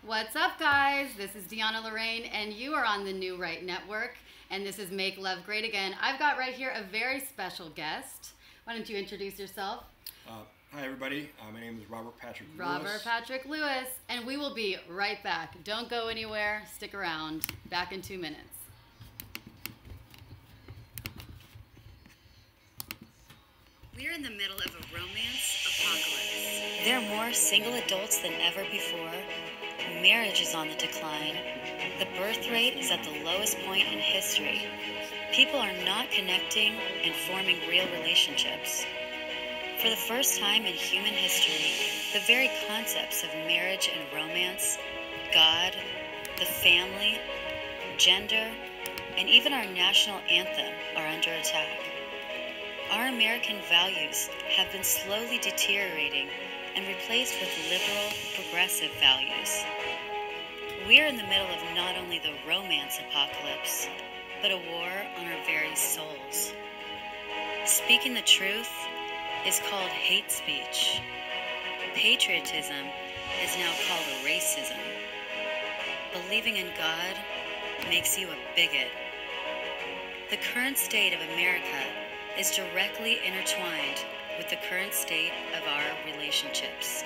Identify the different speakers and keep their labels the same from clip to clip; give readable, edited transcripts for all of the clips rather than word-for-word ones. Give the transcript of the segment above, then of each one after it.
Speaker 1: What's up, guys? This is DeAnna Lorraine, and you are on the New Right Network, and this is Make Love Great Again. I've got right here a very special guest. Why don't you introduce yourself?
Speaker 2: Hi, everybody. My name is Robert Patrick Lewis.
Speaker 1: Robert Patrick Lewis, and we will be right back. Don't go anywhere. Stick around. Back in 2 minutes.
Speaker 3: We're in the middle of a romance apocalypse. There are more single adults than ever before. Marriage is on the decline. The birth rate is at the lowest point in history. People are not connecting and forming real relationships. For the first time in human history, the very concepts of marriage and romance, God, the family, gender, and even our national anthem are under attack. Our American values have been slowly deteriorating and replaced with liberal, progressive values. We're in the middle of not only the romance apocalypse, but a war on our very souls. Speaking the truth is called hate speech. Patriotism is now called racism. Believing in God makes you a bigot. The current state of America is directly intertwined with the current state of our relationships.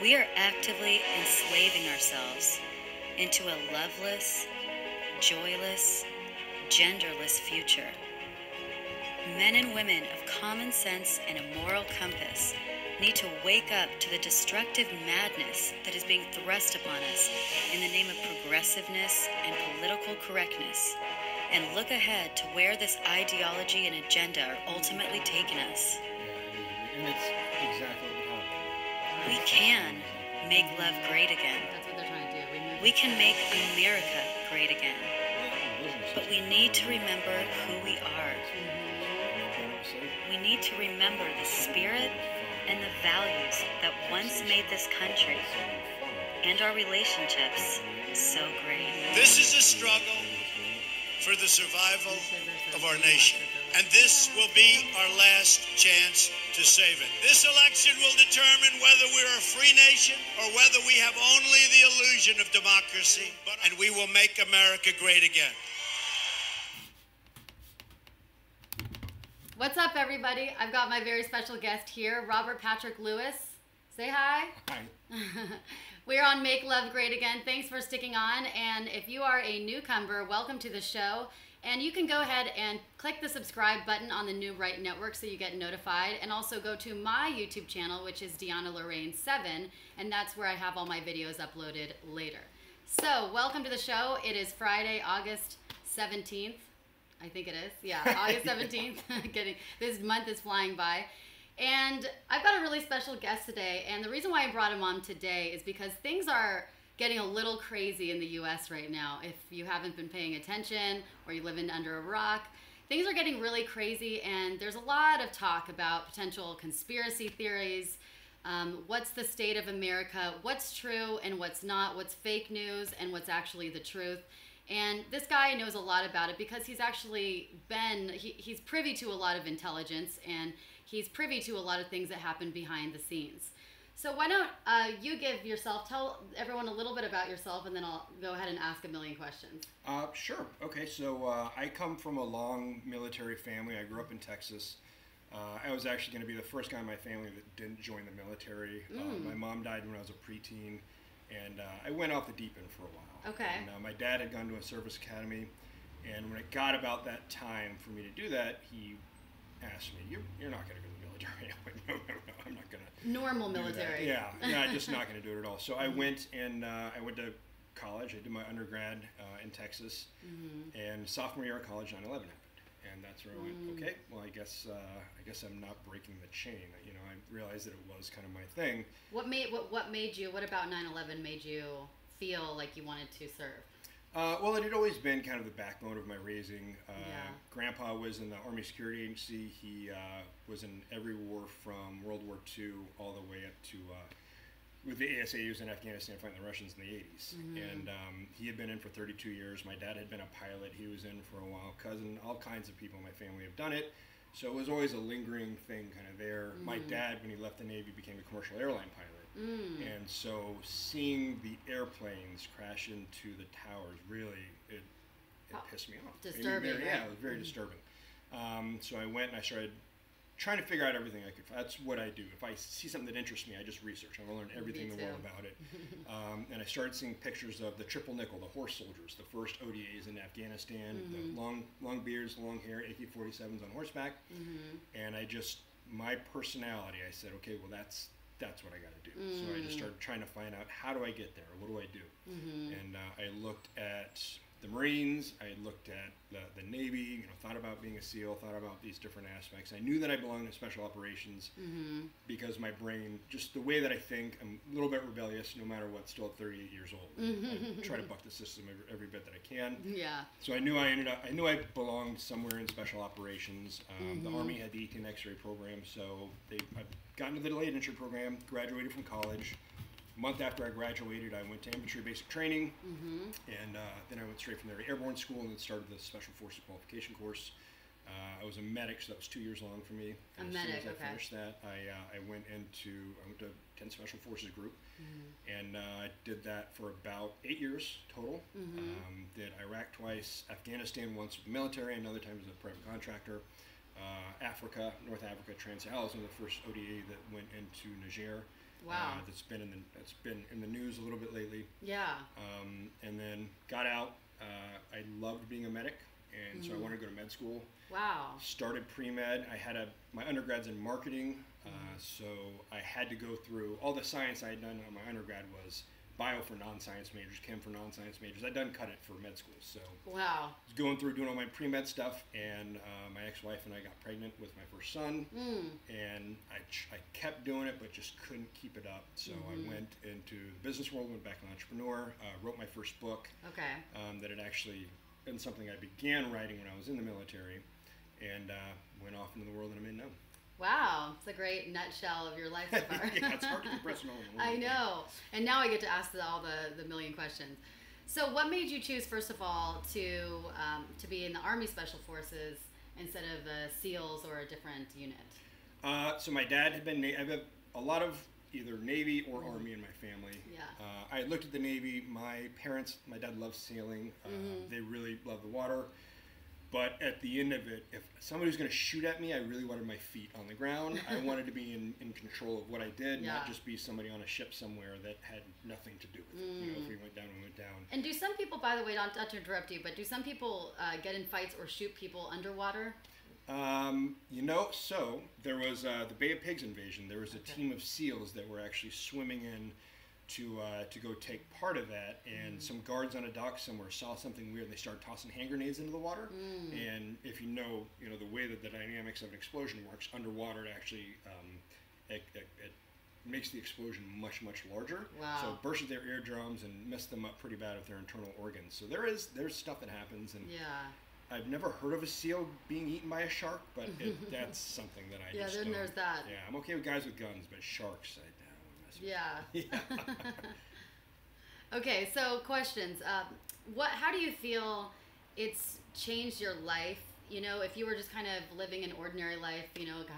Speaker 3: We are actively enslaving ourselves into a loveless, joyless, genderless future. Men and women of common sense and a moral compass need to wake up to the destructive madness that is being thrust upon us in the name of progressiveness and political correctness, and look ahead to where this ideology and agenda are ultimately taking us.
Speaker 2: And it's exactly what happened.
Speaker 3: We can make love great again.
Speaker 1: That's what they're trying to do.
Speaker 3: We can make America great again. But we need to remember who we are. We need to remember the spirit and the values that once made this country and our relationships so great.
Speaker 4: This is a struggle for the survival of our nation. And this will be our last chance to save it. This election will determine whether we're a free nation or whether we have only the illusion of democracy. And we will make America great again.
Speaker 1: What's up, everybody? I've got my very special guest here, Robert Patrick Lewis. Say hi.
Speaker 2: Hi.
Speaker 1: We're on Make Love Great Again. Thanks for sticking on. And if you are a newcomer, welcome to the show. And you can go ahead and click the subscribe button on the New Right Network so you get notified. And also go to my YouTube channel, which is DeAnna Lorraine 7. And that's where I have all my videos uploaded later. So welcome to the show. It is Friday, August 17th. I think it is. Yeah, August 17th. This month is flying by. And I've got a really special guest today. And the reason why I brought him on today is because things are getting a little crazy in the U.S. right now. If you haven't been paying attention or you live under a rock, things are getting really crazy. And there's a lot of talk about potential conspiracy theories. What's the state of America? What's true and what's not? What's fake news and what's actually the truth? And this guy knows a lot about it because he's actually he's privy to a lot of intelligence and he's privy to a lot of things that happen behind the scenes. So why don't you tell everyone a little bit about yourself, and then I'll go ahead and ask a million questions.
Speaker 2: Sure. Okay, so I come from a long military family. I grew up in Texas. I was actually going to be the first guy in my family that didn't join the military. My mom died when I was a preteen, and I went off the deep end for a while.
Speaker 1: Okay.
Speaker 2: And my dad had gone to a service academy, and when it got about that time for me to do that, he asked me, "You're not going to go to the military." I went, no, I'm not going to.
Speaker 1: Normal military.
Speaker 2: Yeah, I'm just not going to do it at all. So I went I went to college. I did my undergrad in Texas, and sophomore year of college, 9/11 happened, and that's where I went. Okay, well, I guess I'm not breaking the chain. You know, I realized that it was kind of my thing.
Speaker 1: What about 9/11 made you feel like you wanted to serve?
Speaker 2: Well, it had always been kind of the backbone of my raising. Grandpa was in the Army Security Agency. He was in every war from World War II all the way up to, with the ASA, he was in Afghanistan fighting the Russians in the 80s. And he had been in for 32 years. My dad had been a pilot. He was in for a while. Cousin, all kinds of people in my family have done it. So it was always a lingering thing kind of there. My dad, when he left the Navy, became a commercial airline pilot. And so seeing the airplanes crash into the towers really, it pissed me off.
Speaker 1: Disturbing, right?
Speaker 2: Yeah, it was very disturbing. So I went and I started trying to figure out everything I could. That's what I do. If I see something that interests me, I just research. I want to learn everything in the world about it. And I started seeing pictures of the triple nickel, the horse soldiers, the first ODAs in Afghanistan, the long beards, long hair, AK-47s on horseback. And my personality, I said, okay, well, that's what I got to do. So I just started trying to find out, how do I get there? What do I do? And I looked at the Marines, I looked at the Navy, thought about being a SEAL, thought about these different aspects. I knew that I belonged in special operations because my brain, just the way that I think, I'm a little bit rebellious no matter what, still at 38 years old. I try to buck the system every bit that I can.
Speaker 1: Yeah.
Speaker 2: So I knew I belonged somewhere in special operations. The Army had the 18 X-ray program, so I got into the delayed entry program, graduated from college. A month after I graduated, I went to infantry basic training, and then I went straight from there to airborne school and then started the Special Forces qualification course. I was a medic, so that was 2 years long for me. And as soon as I finished that, I went to 10 Special Forces group, and I did that for about 8 years total. Did Iraq twice, Afghanistan once with the military, another time as a private contractor. Africa, North Africa, Trans-Sahara was one of the first ODA that went into Niger.
Speaker 1: Wow.
Speaker 2: That's been in the news a little bit lately.
Speaker 1: Yeah.
Speaker 2: And then got out. I loved being a medic, and so I wanted to go to med school.
Speaker 1: Wow.
Speaker 2: Started pre-med. I had my undergrad's in marketing, so I had to go through all the science I had done on my undergrad was bio for non-science majors, chem for non-science majors. I'd done cut it for med school, so
Speaker 1: wow.
Speaker 2: I was going through doing all my pre-med stuff, and my ex-wife and I got pregnant with my first son, and I kept doing it, but just couldn't keep it up. So I went into the business world, went back an entrepreneur, wrote my first book.
Speaker 1: Okay.
Speaker 2: That had actually been something I began writing when I was in the military, and went off into the world that I'm in now.
Speaker 1: Wow, it's a great nutshell of your life so far.
Speaker 2: Yeah, it's hard to compress it all in one.
Speaker 1: I know. And now I get to ask all the million questions. So what made you choose, first of all, to be in the Army Special Forces instead of the SEALs or a different unit?
Speaker 2: So my dad had been, I have a lot of either Navy or Army in my family.
Speaker 1: Yeah.
Speaker 2: I looked at the Navy. My dad loved sailing. They really loved the water. But at the end of it, if somebody was going to shoot at me, I really wanted my feet on the ground. I wanted to be in control of what I did, not just be somebody on a ship somewhere that had nothing to do with it. If we went down, we went down. And
Speaker 1: do some people, by the way, not to interrupt you, but do some people get in fights or shoot people underwater?
Speaker 2: So there was the Bay of Pigs invasion. There was a team of SEALs that were actually swimming in to go take part of that, and some guards on a dock somewhere saw something weird, and they started tossing hand grenades into the water. And if you know the way that the dynamics of an explosion works underwater, it actually it makes the explosion much larger.
Speaker 1: Wow.
Speaker 2: So it bursts their eardrums and messed them up pretty bad with their internal organs. So there's stuff that happens, and I've never heard of a SEAL being eaten by a shark, but that's something that I just don't.
Speaker 1: There's that.
Speaker 2: Yeah, I'm okay with guys with guns, but sharks, I don't mess with.
Speaker 1: Yeah. Okay, so questions. How do you feel it's changed your life? If you were just kind of living an ordinary life,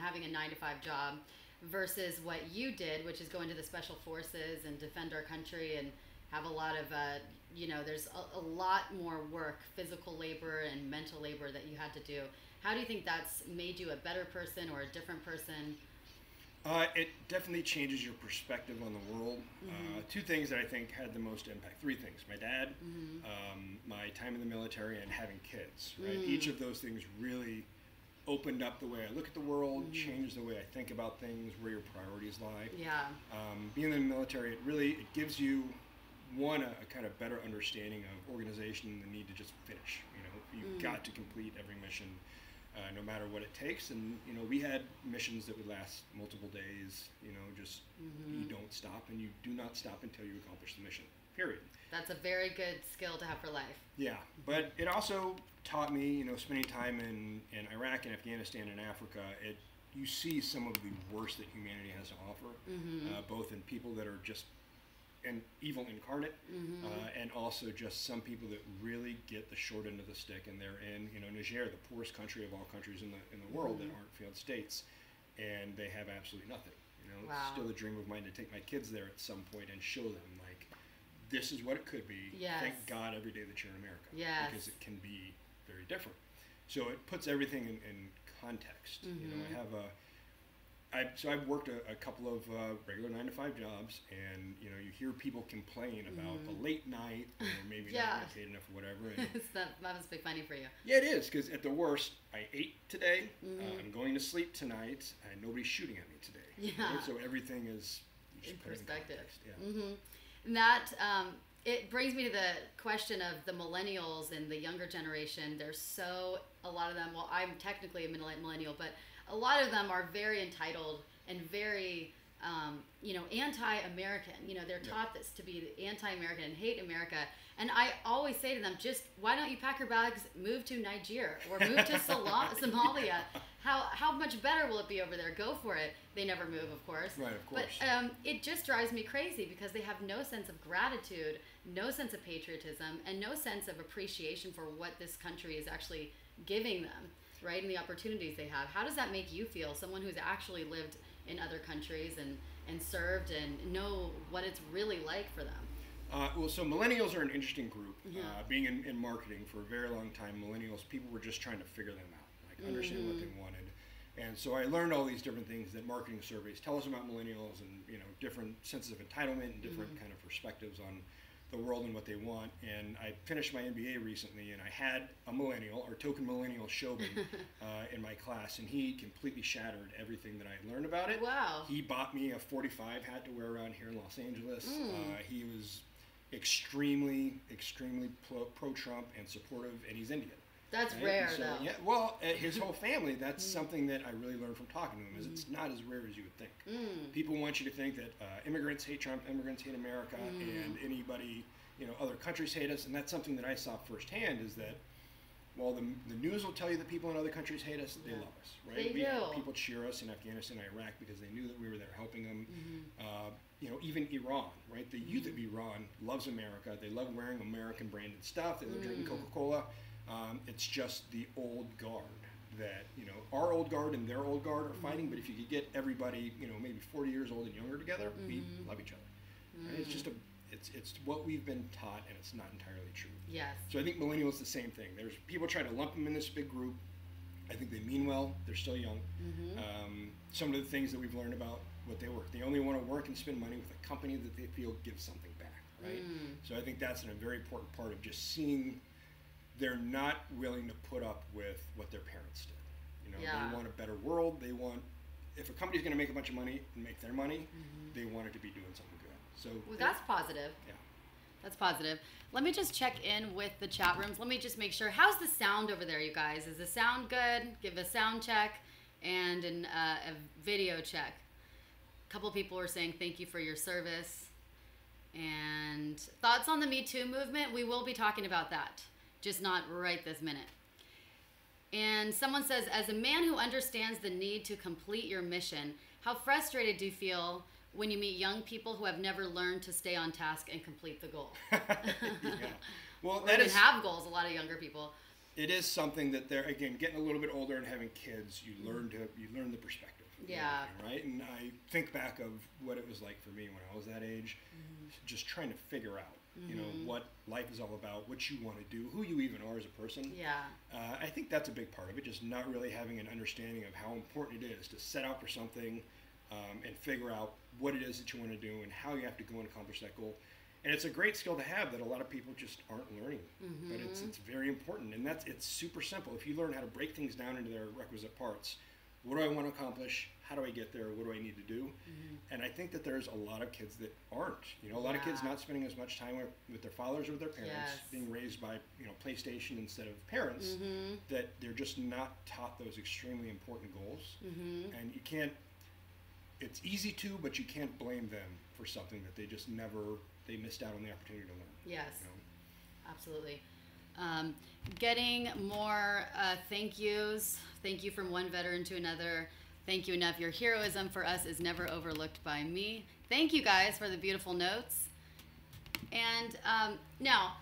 Speaker 1: having a 9-to-5 job, versus what you did, which is go into the Special Forces and defend our country and have a lot of, there's a lot more work, physical labor and mental labor that you had to do. How do you think that's made you a better person or a different person?
Speaker 2: It definitely changes your perspective on the world. Two things that I think had the most impact. Three things. My dad, my time in the military, and having kids. Right? Each of those things really opened up the way I look at the world, changed the way I think about things, where your priorities lie.
Speaker 1: Yeah.
Speaker 2: Being in the military, it gives you a kind of better understanding of organization and the need to just finish. You've got to complete every mission. No matter what it takes, and we had missions that would last multiple days. You don't stop, and you do not stop until you accomplish the mission. Period.
Speaker 1: That's a very good skill to have for life.
Speaker 2: Yeah, but it also taught me, spending time in Iraq and Afghanistan and Africa. You see some of the worst that humanity has to offer, both in people that are just and evil incarnate, and also just some people that really get the short end of the stick, and they're in Niger, the poorest country of all countries in the world that aren't failed states, and they have absolutely nothing. It's still a dream of mine to take my kids there at some point and show them, like, this is what it could be.
Speaker 1: Yes.
Speaker 2: Thank God every day that you're in America.
Speaker 1: Yes.
Speaker 2: Because it can be very different. So it puts everything in context. I have I've worked a couple of regular 9-to-5 jobs, and you hear people complain about the late night, or maybe not getting paid enough or whatever. And
Speaker 1: that must be funny for you.
Speaker 2: Yeah, it is, because at the worst, I ate today, I'm going to sleep tonight, and nobody's shooting at me today.
Speaker 1: Yeah.
Speaker 2: Right? So everything is
Speaker 1: in perspective.
Speaker 2: Yeah.
Speaker 1: And that it brings me to the question of the millennials and the younger generation. There's a lot of them. Well, I'm technically a millennial, but a lot of them are very entitled and very, anti-American. They're taught this to be anti-American and hate America. And I always say to them, just why don't you pack your bags, move to Nigeria or move to Somalia? How much better will it be over there? Go for it. They never move, of course.
Speaker 2: Right, of course.
Speaker 1: But it just drives me crazy because they have no sense of gratitude, no sense of patriotism, and no sense of appreciation for what this country is actually giving them, right? And the opportunities they have. How does that make you feel? Someone who's actually lived in other countries and served and know what it's really like for them.
Speaker 2: So millennials are an interesting group. Being in marketing for a very long time, millennials, people were just trying to figure them out, like understand what they wanted. And so I learned all these different things that marketing surveys tell us about millennials, and different senses of entitlement and different kind of perspectives on the world and what they want. And I finished my MBA recently, and I had a millennial, or token millennial, Shobin, in my class, and he completely shattered everything that I had learned about it.
Speaker 1: Wow.
Speaker 2: He bought me a 45 hat to wear around here in Los Angeles. He was extremely pro-Trump and supportive, and he's Indian.
Speaker 1: That's
Speaker 2: right?
Speaker 1: rare,
Speaker 2: so,
Speaker 1: though.
Speaker 2: Yeah, well, his whole family, that's something that I really learned from talking to him, is it's not as rare as you would think. People want you to think that immigrants hate Trump, immigrants hate America, and anybody, other countries hate us, and that's something that I saw firsthand, is that while the news will tell you that people in other countries hate us, they love us, right?
Speaker 1: They do.
Speaker 2: People cheer us in Afghanistan and Iraq because they knew that we were there helping them. Even Iran, right? The youth of Iran loves America. They love wearing American branded stuff. They love drinking Coca-Cola. It's just the old guard that, our old guard and their old guard are fighting, but if you could get everybody, maybe 40 years old and younger together, we love each other. Right? It's just it's what we've been taught, and it's not entirely true.
Speaker 1: Yes.
Speaker 2: So I think millennials the same thing. There's people try to lump them in this big group. I think they mean well. They're still young. Some of the things that we've learned about what they work, they only want to work and spend money with a company that they feel gives something back, right? So I think that's a very important part of just seeing they're not willing to put up with what their parents did. They want a better world. They want, if a company's going to make a bunch of money and make their money, they want it to be doing something good. So
Speaker 1: that's positive.
Speaker 2: Yeah.
Speaker 1: That's positive. Let me just check in with the chat rooms. Let me just make sure. How's the sound over there, you guys? Is the sound good? Give a sound check and a video check. A couple people were saying thank you for your service. And thoughts on the Me Too movement? We will be talking about that, just not right this minute. And someone says, as a man who understands the need to complete your mission, how frustrated do you feel when you meet young people who have never learned to stay on task and complete the goal?
Speaker 2: Well,
Speaker 1: that is have goals. A lot of younger people.
Speaker 2: It is something that they're, again, getting a little bit older and having kids. You learn the perspective.
Speaker 1: Yeah.
Speaker 2: Right. And I think back of what it was like for me when I was that age, just trying to figure out, what life is all about, what you want to do, who you even are as a person.
Speaker 1: Yeah.
Speaker 2: I think that's a big part of it. Just not really having an understanding of how important it is to set out for something. And figure out what it is that you want to do and how you have to go and accomplish that goal. And it's a great skill to have that a lot of people just aren't learning. But it's very important, and it's super simple. If you learn how to break things down into their requisite parts, what do I want to accomplish? How do I get there? What do I need to do? And I think that there's a lot of kids that aren't. A lot of kids not spending as much time with their fathers or with their parents, being raised by PlayStation instead of parents, that they're just not taught those extremely important goals. And you can't. It's easy to, but you can't blame them for something that they just they missed out on the opportunity to learn.
Speaker 1: Yes, absolutely. Getting more thank yous. Thank you from one veteran to another. Thank you enough. Your heroism for us is never overlooked by me. Thank you guys for the beautiful notes. And now,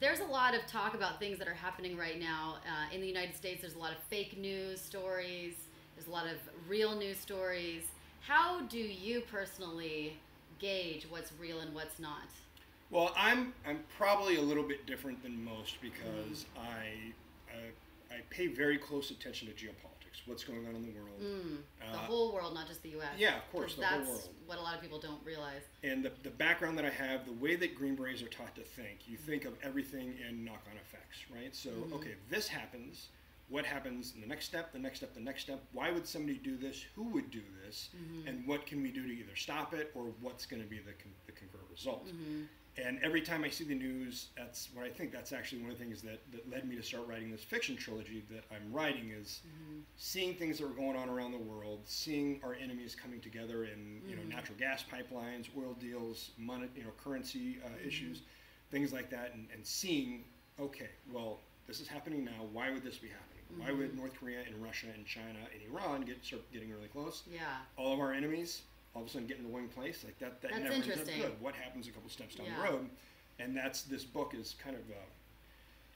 Speaker 1: there's a lot of talk about things that are happening right now. In the United States, there's a lot of fake news stories. There's a lot of real news stories. How do you personally gauge what's real and what's not?
Speaker 2: Well, I'm probably a little bit different than most because I pay very close attention to geopolitics, what's going on in the world.
Speaker 1: The whole world, not just the U.S.
Speaker 2: Yeah, of course, the whole world.
Speaker 1: That's what a lot of people don't realize.
Speaker 2: And the background that I have, the way that Green Berets are taught to think, you think of everything in knock-on effects, right? So, okay, this happens. What happens in the next step, the next step, the next step? Why would somebody do this? Who would do this? And what can we do to either stop it or what's going to be the concurrent result? And every time I see the news, that's what I think. That's actually one of the things that led me to start writing this fiction trilogy that I'm writing is seeing things that were going on around the world, seeing our enemies coming together in natural gas pipelines, oil deals, money, currency issues, things like that, and seeing, okay, well, this is happening now. Why would this be happening? Why would North Korea and Russia and China and Iran start getting really close?
Speaker 1: Yeah.
Speaker 2: All of our enemies all of a sudden get into one place, like that
Speaker 1: That's
Speaker 2: never ends up
Speaker 1: interesting.
Speaker 2: good. What happens a couple steps down the road? And this book is kind of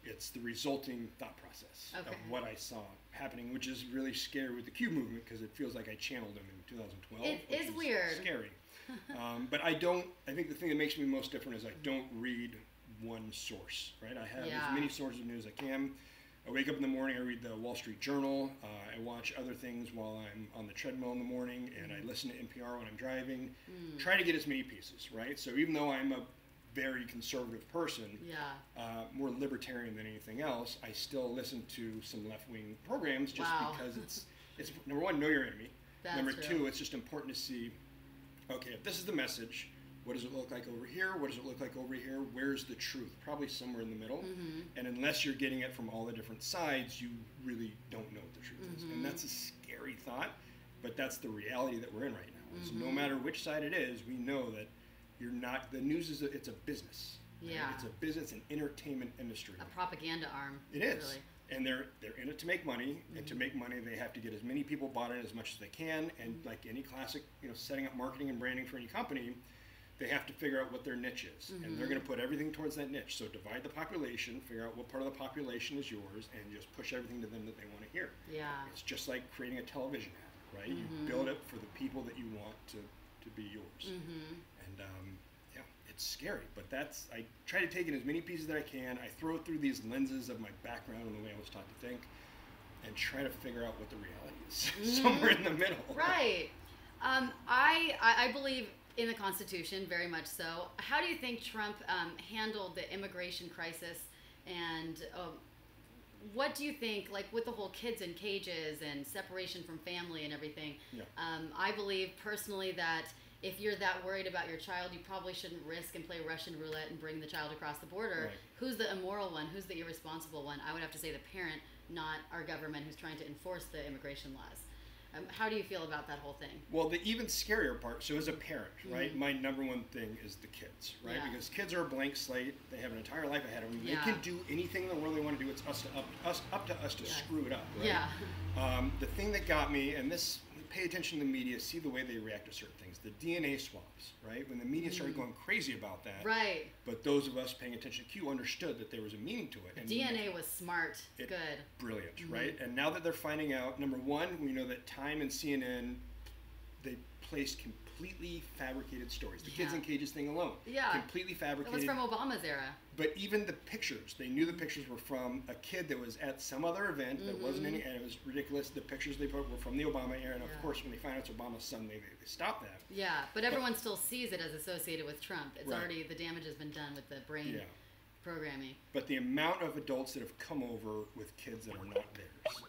Speaker 2: it's the resulting thought process of what I saw happening, which is really scary with the Q movement because it feels like I channeled them in 2012.
Speaker 1: It is weird.
Speaker 2: Scary. But I think the thing that makes me most different is I don't read one source, right? I have as many sources of news as I can. I wake up in the morning, I read the Wall Street Journal, I watch other things while I'm on the treadmill in the morning, and I listen to NPR when I'm driving. Try to get as many pieces, right? So even though I'm a very conservative person, more libertarian than anything else, I still listen to some left-wing programs just because it's number one, know your enemy.
Speaker 1: That's
Speaker 2: number
Speaker 1: true.
Speaker 2: two, it's just important to see, okay, if this is the message, what does it look like over here? What does it look like over here? Where's the truth? Probably somewhere in the middle. And unless you're getting it from all the different sides, you really don't know what the truth is. And that's a scary thought, but that's the reality that we're in right now. So no matter which side it is, we know that you're not, the news is it's a business. Right?
Speaker 1: Yeah.
Speaker 2: It's a business and entertainment industry.
Speaker 1: A propaganda arm.
Speaker 2: It is.
Speaker 1: Really.
Speaker 2: And they're in it to make money, and to make money, they have to get as many people bought in as much as they can. And like any classic, setting up marketing and branding for any company, they have to figure out what their niche is, and they're going to put everything towards that niche. So divide the population, figure out what part of the population is yours, and just push everything to them that they want to hear.
Speaker 1: Yeah.
Speaker 2: It's just like creating a television ad, right? You build it for the people that you want to be yours. And it's scary, but I try to take in as many pieces that I can. I throw it through these lenses of my background and the way I was taught to think, and try to figure out what the reality is somewhere in the middle.
Speaker 1: Right. I believe in the Constitution, very much so. How do you think Trump handled the immigration crisis, and what do you think, like with the whole kids in cages and separation from family and everything?
Speaker 2: Yeah.
Speaker 1: I believe personally that if you're that worried about your child, you probably shouldn't risk and play Russian roulette and bring the child across the border.
Speaker 2: Right.
Speaker 1: Who's the immoral one? Who's the irresponsible one? I would have to say the parent, not our government who's trying to enforce the immigration laws. How do you feel about that whole thing?
Speaker 2: Well, the even scarier part, so as a parent, right, my number one thing is the kids, right?
Speaker 1: Yeah.
Speaker 2: Because kids are a blank slate. They have an entire life ahead of them.
Speaker 1: Yeah.
Speaker 2: They can do anything in the world they want to do. It's up to us to screw it up, right?
Speaker 1: Yeah.
Speaker 2: The thing that got me, and this, pay attention to the media, see the way they react to certain things. The DNA swabs, right? When the media started going crazy about that.
Speaker 1: Right.
Speaker 2: But those of us paying attention to Q understood that there was a meaning to it. And
Speaker 1: DNA was smart. Good.
Speaker 2: Brilliant, right? And now that they're finding out, number one, we know that Time and CNN, they placed completely fabricated stories. The kids in cages thing alone. Yeah. Completely fabricated.
Speaker 1: It was from Obama's era.
Speaker 2: But even the pictures, they knew the pictures were from a kid that was at some other event that wasn't any, and it was ridiculous. The pictures they put were from the Obama era, and of course, when they find out it's Obama's son, they stopped that.
Speaker 1: Yeah, but everyone still sees it as associated with Trump. It's already, the damage has been done with the brain programming.
Speaker 2: But the amount of adults that have come over with kids that are not theirs,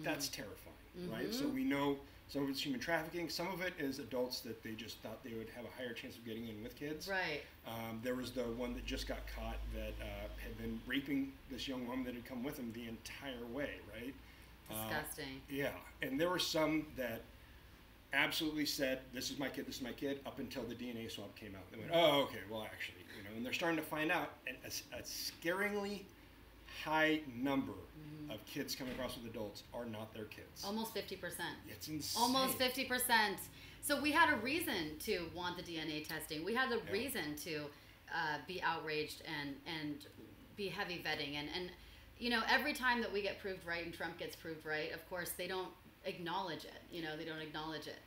Speaker 2: that's terrifying, right? So we know some of it's human trafficking. Some of it is adults that they just thought they would have a higher chance of getting in with kids.
Speaker 1: Right.
Speaker 2: There was the one that just got caught that had been raping this young woman that had come with him the entire way, right?
Speaker 1: Disgusting.
Speaker 2: Yeah, and there were some that absolutely said, this is my kid, up until the DNA swab came out. They went, oh, okay, well, actually, and they're starting to find out a scaringly high number of kids coming across with adults are not their kids.
Speaker 1: Almost 50%.
Speaker 2: It's insane.
Speaker 1: Almost 50%. So we had a reason to want the DNA testing. We had a reason to be outraged and be heavy vetting. And every time that we get proved right and Trump gets proved right, of course, they don't acknowledge it. They don't acknowledge it.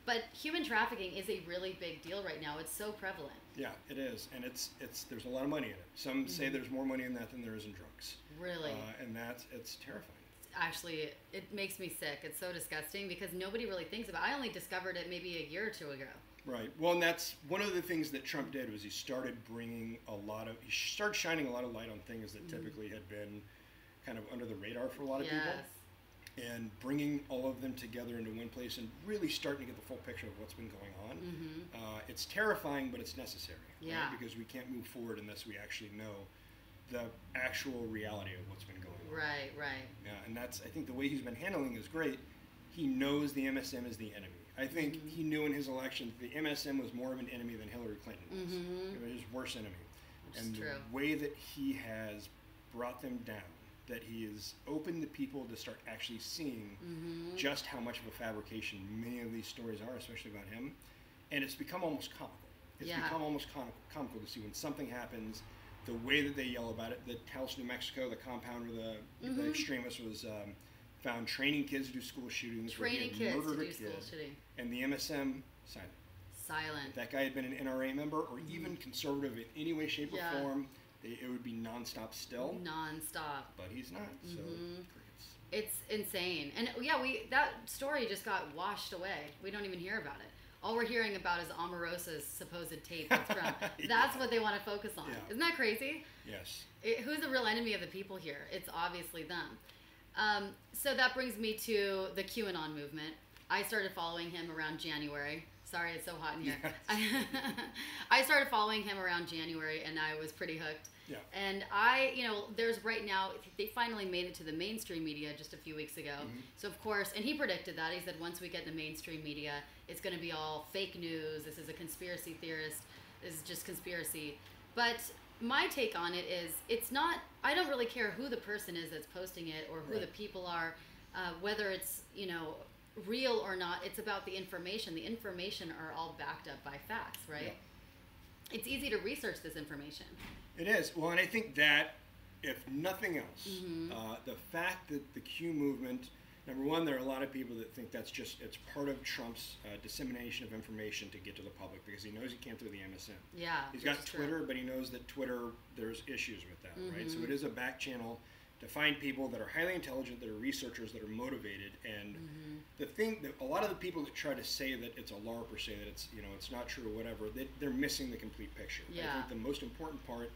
Speaker 1: But human trafficking is a really big deal right now. It's so prevalent.
Speaker 2: Yeah, it is, and it's there's a lot of money in it. Some say there's more money in that than there is in drugs.
Speaker 1: Really?
Speaker 2: And it's terrifying.
Speaker 1: Actually, it makes me sick. It's so disgusting because nobody really thinks about it. I only discovered it maybe a year or two ago.
Speaker 2: Right. Well, and that's one of the things that Trump did was he started shining a lot of light on things that typically had been kind of under the radar for a lot of people. And bringing all of them together into one place and really starting to get the full picture of what's been going on. It's terrifying, but it's necessary.
Speaker 1: Yeah.
Speaker 2: Right? Because we can't move forward unless we actually know the actual reality of what's been going on.
Speaker 1: Right.
Speaker 2: Yeah, and that's, I think the way he's been handling is great. He knows the MSM is the enemy. I think he knew in his election that the MSM was more of an enemy than Hillary Clinton was. It was his worst enemy.
Speaker 1: Which
Speaker 2: and
Speaker 1: is true.
Speaker 2: The way that he has brought them down, that he has opened the people to start actually seeing just how much of a fabrication many of these stories are, especially about him. And it's become almost comical. It's become almost comical to see when something happens, the way that they yell about it. The Taos, New Mexico, the compound where the extremist was found training kids to do school shootings.
Speaker 1: Training kids to do school shooting.
Speaker 2: And the MSM, silent.
Speaker 1: Silent.
Speaker 2: If that guy had been an NRA member or even conservative in any way, shape, or form, it would be nonstop still. Nonstop. But he's not, so
Speaker 1: it's insane. And that story just got washed away. We don't even hear about it. All we're hearing about is Omarosa's supposed tape with Trump. That's what they want to focus on. Isn't that crazy?
Speaker 2: Yes.
Speaker 1: Who's the real enemy of the people here? It's obviously them. So that brings me to the QAnon movement. I started following him around January. Sorry, it's so hot in here. Yes. I started following him around January, and I was pretty hooked. Yeah. And there's right now, they finally made it to the mainstream media just a few weeks ago. So, of course, and he predicted that. He said once we get the mainstream media, it's going to be all fake news. This is a conspiracy theorist. This is just conspiracy. But my take on it is it's not, I don't really care who the person is that's posting it or who the people are, whether it's, real or not. It's about the information. The information are all backed up by facts, right? Yeah. It's easy to research this information.
Speaker 2: It is. Well, and I think that, if nothing else, the fact that the Q movement, number one, there are a lot of people that think it's part of Trump's dissemination of information to get to the public because he knows he can't through the MSM.
Speaker 1: Yeah.
Speaker 2: He's got Twitter, but he knows that Twitter, there's issues with that, right? So it is a back channel to find people that are highly intelligent, that are researchers, that are motivated. And the thing that a lot of the people that try to say that it's a LARP or say that it's it's not true or whatever, they're missing the complete picture.
Speaker 1: Yeah.
Speaker 2: I think the most important part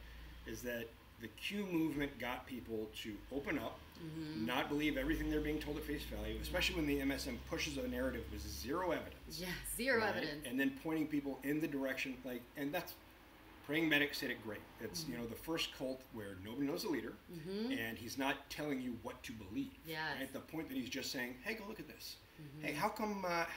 Speaker 2: is that the Q movement got people to open up, not believe everything they're being told at face value, especially when the MSM pushes a narrative with zero evidence.
Speaker 1: Yeah, zero evidence.
Speaker 2: And then pointing people in the direction, and that's, Praying Medic said it great. It's, the first cult where nobody knows the leader, and he's not telling you what to believe.
Speaker 1: Yes.
Speaker 2: Right? The point that he's just saying, hey, go look at this. Hey, how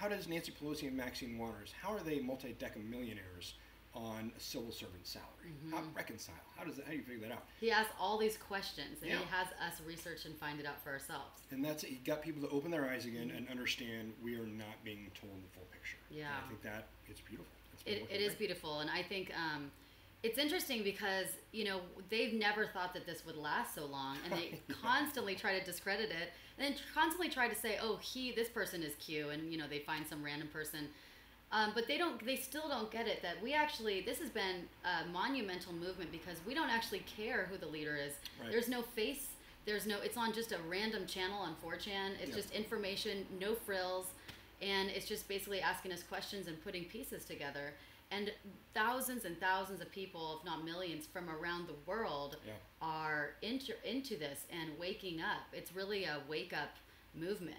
Speaker 2: does Nancy Pelosi and Maxine Waters, how are they multi-decade millionaires on a civil servant salary? How reconcile? How do you figure that out?
Speaker 1: He asks all these questions, and he has us research and find it out for ourselves.
Speaker 2: And that's it. He got people to open their eyes again and understand we are not being told the full picture.
Speaker 1: Yeah.
Speaker 2: And I think that it's beautiful.
Speaker 1: It is beautiful, and I think it's interesting because, they've never thought that this would last so long, and they constantly try to discredit it, and then constantly try to say, oh, this person is Q, and, they find some random person. But they still don't get it that this has been a monumental movement because we don't actually care who the leader is. Right. There's no face, it's on just a random channel on 4chan. It's just information, no frills, and it's just basically asking us questions and putting pieces together. And thousands of people, if not millions, from around the world are into this and waking up. It's really a wake-up movement,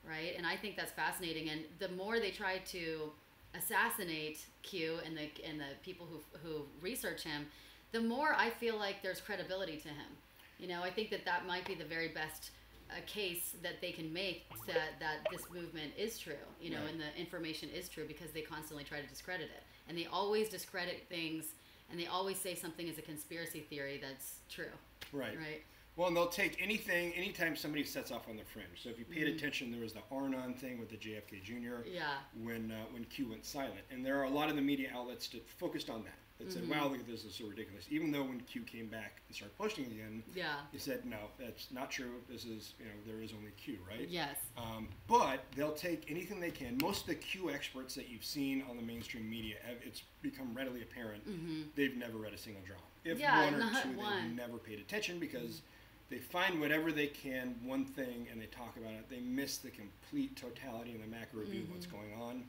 Speaker 1: right? And I think that's fascinating. And the more they try to assassinate Q and the people who research him, the more I feel like there's credibility to him. I think that might be the very best case that they can make that this movement is true, and the information is true because they constantly try to discredit it. And they always discredit things, and they always say something is a conspiracy theory that's true. Right. Right.
Speaker 2: Well, and they'll take anytime somebody sets off on the fringe. So if you paid attention, there was the Arnon thing with the JFK Jr.
Speaker 1: Yeah.
Speaker 2: When Q went silent. And there are a lot of the media outlets that focused on that. that said, wow, look at this is so ridiculous. Even though when Q came back and started posting again, they said, no, that's not true. This is, there is only Q, right?
Speaker 1: Yes.
Speaker 2: But they'll take anything they can. Most of the Q experts that you've seen on the mainstream media, it's become readily apparent they've never read a single drop. If one or two, they've never paid attention because they find whatever they can, one thing, and they talk about it. They miss the complete totality and the macro review of what's going on.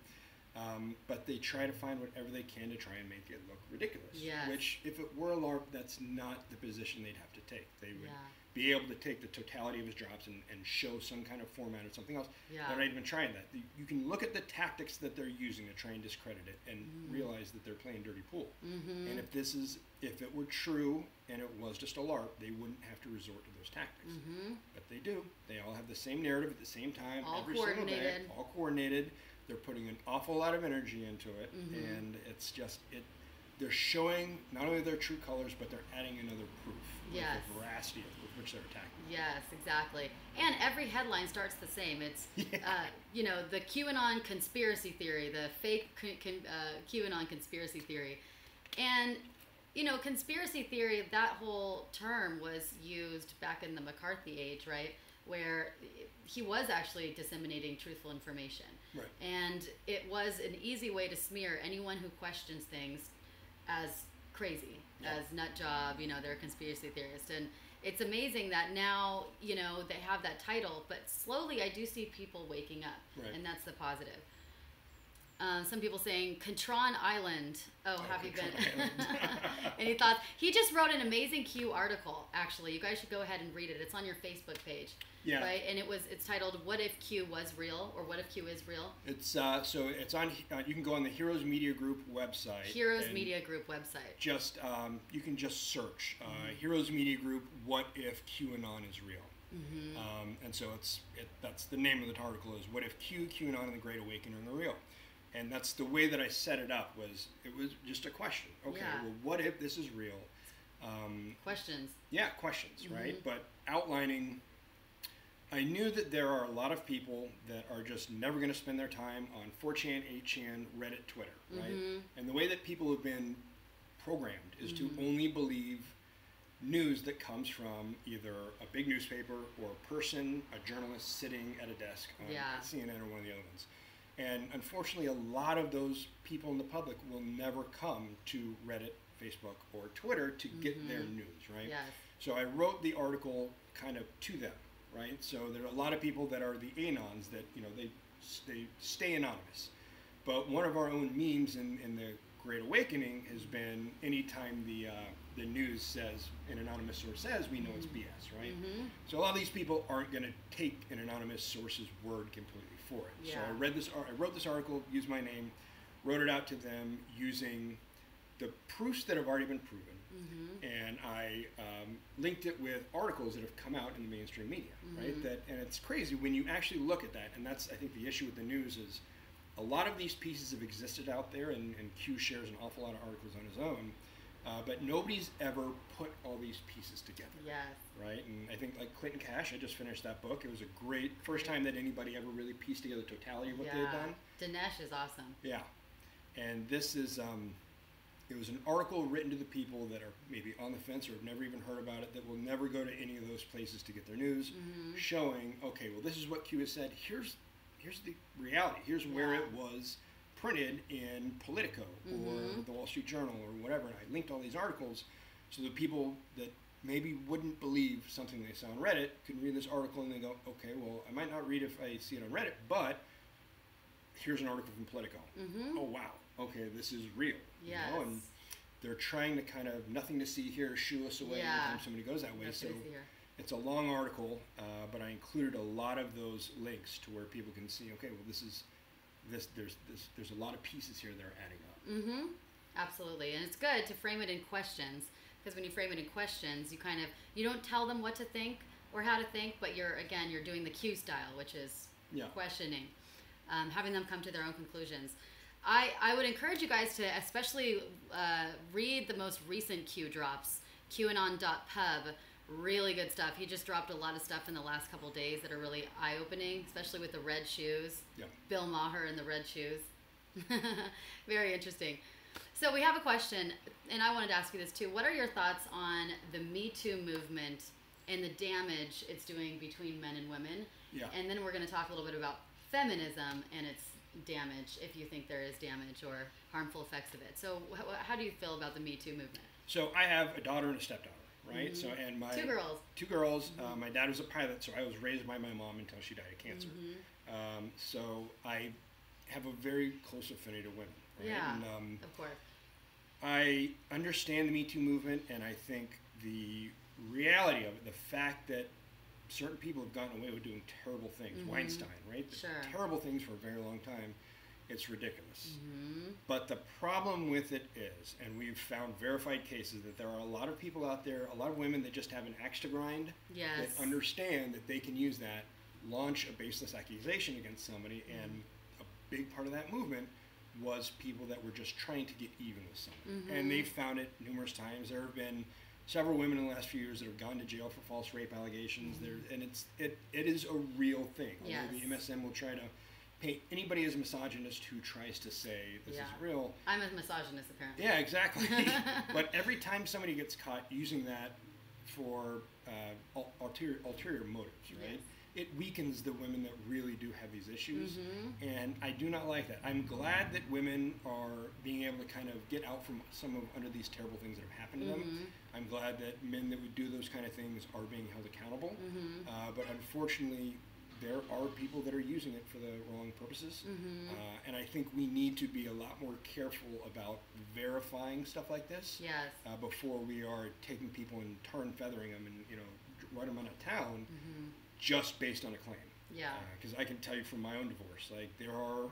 Speaker 2: But they try to find whatever they can to try and make it look ridiculous.
Speaker 1: Yes.
Speaker 2: Which, if it were a LARP, that's not the position they'd have to take. They would be able to take the totality of his drops and show some kind of format or something else. They're not even trying that. You can look at the tactics that they're using to try and discredit it and realize that they're playing dirty pool. And if it were true and it was just a LARP, they wouldn't have to resort to those tactics. But they do. They all have the same narrative at the same time, every single day, all coordinated. They're putting an awful lot of energy into it, and it's just they're showing not only their true colors, but they're adding another proof of the veracity with which they're attacking.
Speaker 1: Yes, exactly. And every headline starts the same. It's the QAnon conspiracy theory, the fake QAnon conspiracy theory, and conspiracy theory. That whole term was used back in the McCarthy age, right? Where he was actually disseminating truthful information.
Speaker 2: Right.
Speaker 1: And it was an easy way to smear anyone who questions things as crazy, as nut job, they're a conspiracy theorist. And it's amazing that now, they have that title, but slowly I do see people waking up, and that's the positive. Some people saying, Contron Island. Oh, have you been? Any thoughts? He just wrote an amazing Q article, actually. You guys should go ahead and read it. It's on your Facebook page. Yeah. Right? And it's titled, What If Q Was Real? Or What If Q Is Real? It's
Speaker 2: it's on, you can go on the Heroes Media Group website.
Speaker 1: Heroes Media Group website.
Speaker 2: Just, you can just search Heroes Media Group, What If QAnon Is Real? And so that's the name of the article is What If QAnon, and the Great Awakening Are Real? And that's the way that I set it up. It was just a question. Okay, well, what if this is real?
Speaker 1: Questions.
Speaker 2: Yeah, questions, right? But outlining, I knew that there are a lot of people that are just never going to spend their time on 4chan, 8chan, Reddit, Twitter, right? And the way that people have been programmed is to only believe news that comes from either a big newspaper or a person, a journalist sitting at a desk on CNN or one of the other ones. And unfortunately, a lot of those people in the public will never come to Reddit, Facebook, or Twitter to get their news, right?
Speaker 1: Yes.
Speaker 2: So I wrote the article kind of to them, right? So there are a lot of people that are the anons that, they stay anonymous. But one of our own memes in the Great Awakening has been anytime the news says, an anonymous source says, we know it's BS, right? So a lot of these people aren't going to take an anonymous source's word completely for it.
Speaker 1: Yeah.
Speaker 2: So I wrote this article, used my name, wrote it out to them using the proofs that have already been proven, and I linked it with articles that have come out in the mainstream media, right? And it's crazy when you actually look at that, and that's, I think, the issue with the news is a lot of these pieces have existed out there, and Q shares an awful lot of articles on his own, but nobody's ever put all these pieces together.
Speaker 1: Yes.
Speaker 2: Right? And I think, like Clinton Cash, I just finished that book. It was a great first time that anybody ever really pieced together the totality of what they had done.
Speaker 1: Dinesh is awesome.
Speaker 2: Yeah. And this is, it was an article written to the people that are maybe on the fence or have never even heard about it, that will never go to any of those places to get their news, showing, okay, well, this is what Q has said. Here's the reality. Here's where it was printed in Politico or the Wall Street Journal or whatever. And I linked all these articles so that people that maybe wouldn't believe something they saw on Reddit could read this article and they go, okay, well, I might not read if I see it on Reddit, but here's an article from Politico. Oh, wow. Okay, this is real.
Speaker 1: Yes.
Speaker 2: And they're trying to kind of nothing to see here, shoo us away anytime somebody goes that way. So it's a long article, but I included a lot of those links to where people can see, okay, well, there's a lot of pieces here that are adding up.
Speaker 1: Absolutely. And it's good to frame it in questions, because when you frame it in questions, you don't tell them what to think or how to think, but you're doing the Q style, which is questioning, having them come to their own conclusions. I would encourage you guys to especially read the most recent Q drops, QAnon.pub. Really good stuff. He just dropped a lot of stuff in the last couple days that are really eye-opening, especially with the red shoes.
Speaker 2: Yeah.
Speaker 1: Bill Maher in the red shoes. Very interesting. So we have a question, and I wanted to ask you this too. What are your thoughts on the Me Too movement and the damage it's doing between men and women?
Speaker 2: Yeah.
Speaker 1: And then we're going to talk a little bit about feminism and its damage, if you think there is damage or harmful effects of it. So how do you feel about the Me Too movement?
Speaker 2: So I have a daughter and a stepdaughter, right? So and my
Speaker 1: Two girls.
Speaker 2: Two girls. My dad was a pilot, so I was raised by my mom until she died of cancer. So I have a very close affinity to women. Right?
Speaker 1: Yeah,
Speaker 2: And,
Speaker 1: of course.
Speaker 2: I understand the Me Too movement, and I think the reality of it, the fact that certain people have gotten away with doing terrible things, Weinstein, right?
Speaker 1: Sure.
Speaker 2: Terrible things for a very long time, it's ridiculous. But the problem with it is, and we've found verified cases, that there are a lot of people out there, a lot of women that just have an axe to grind,
Speaker 1: Yes.
Speaker 2: that understand that they can use that, launch a baseless accusation against somebody, and a big part of that movement was people that were just trying to get even with someone. And they've found it numerous times. There have been several women in the last few years that have gone to jail for false rape allegations. And it is a real thing.
Speaker 1: Yes.
Speaker 2: Although the MSM will try to paint anybody as a misogynist who tries to say this is real.
Speaker 1: I'm a misogynist, apparently.
Speaker 2: Yeah, exactly. But every time somebody gets caught using that for ulterior motives, right?
Speaker 1: Yes.
Speaker 2: It weakens the women that really do have these issues, and I do not like that. I'm glad that women are being able to kind of get out from some of under these terrible things that have happened to them. I'm glad that men that would do those kind of things are being held accountable, but unfortunately, there are people that are using it for the wrong purposes, and I think we need to be a lot more careful about verifying stuff like this
Speaker 1: Yes.
Speaker 2: before we are taking people and tar and feathering them and run them out of town just based on a claim.
Speaker 1: Yeah.
Speaker 2: Because I can tell you from my own divorce, like there are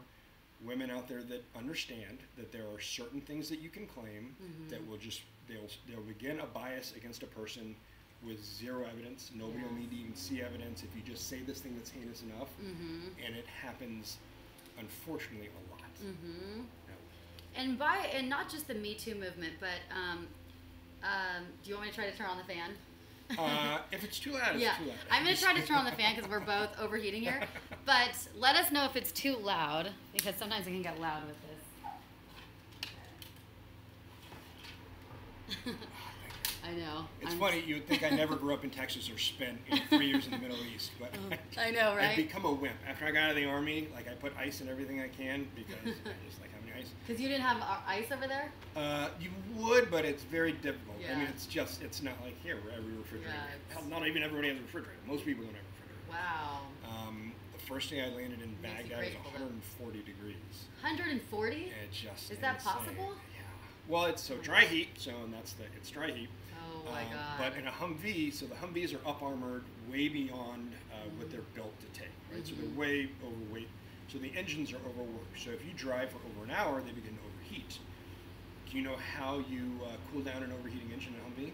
Speaker 2: women out there that understand that there are certain things that you can claim that will just they'll begin a bias against a person with zero evidence. Nobody will need to even see evidence if you just say this thing that's heinous enough, and it happens, unfortunately, a lot. Yeah.
Speaker 1: And not just the Me Too movement, but do you want me to try to turn on the fan?
Speaker 2: If it's too loud, it's too loud.
Speaker 1: I'm going to try to turn on the fan because we're both overheating here. But let us know if it's too loud, because sometimes it can get loud with this. I know.
Speaker 2: It's funny, you would think I never grew up in Texas or spent 3 years in the Middle East, but
Speaker 1: I know, right?
Speaker 2: I've become a wimp. After I got out of the Army, like I put ice in everything I can because I just like having ice.
Speaker 1: Because you didn't have ice over there?
Speaker 2: You would, but it's very difficult.
Speaker 1: Yeah.
Speaker 2: I mean, it's not like here where every refrigerator.
Speaker 1: Yeah,
Speaker 2: Hell, not even everybody has a refrigerator. Most people don't have a refrigerator.
Speaker 1: Wow.
Speaker 2: The first day I landed in
Speaker 1: Makes you
Speaker 2: Baghdad was
Speaker 1: grateful, though.
Speaker 2: 140 degrees.
Speaker 1: 140?
Speaker 2: It just
Speaker 1: Is that
Speaker 2: insane.
Speaker 1: possible?
Speaker 2: Yeah. Well, it's dry heat, and it's dry heat.
Speaker 1: Oh my God.
Speaker 2: But in a Humvee, so the Humvees are up armored way beyond what they're built to take, right? So they're way overweight. So the engines are overworked. So if you drive for over an hour, they begin to overheat. Do you know how you cool down an overheating engine in a Humvee?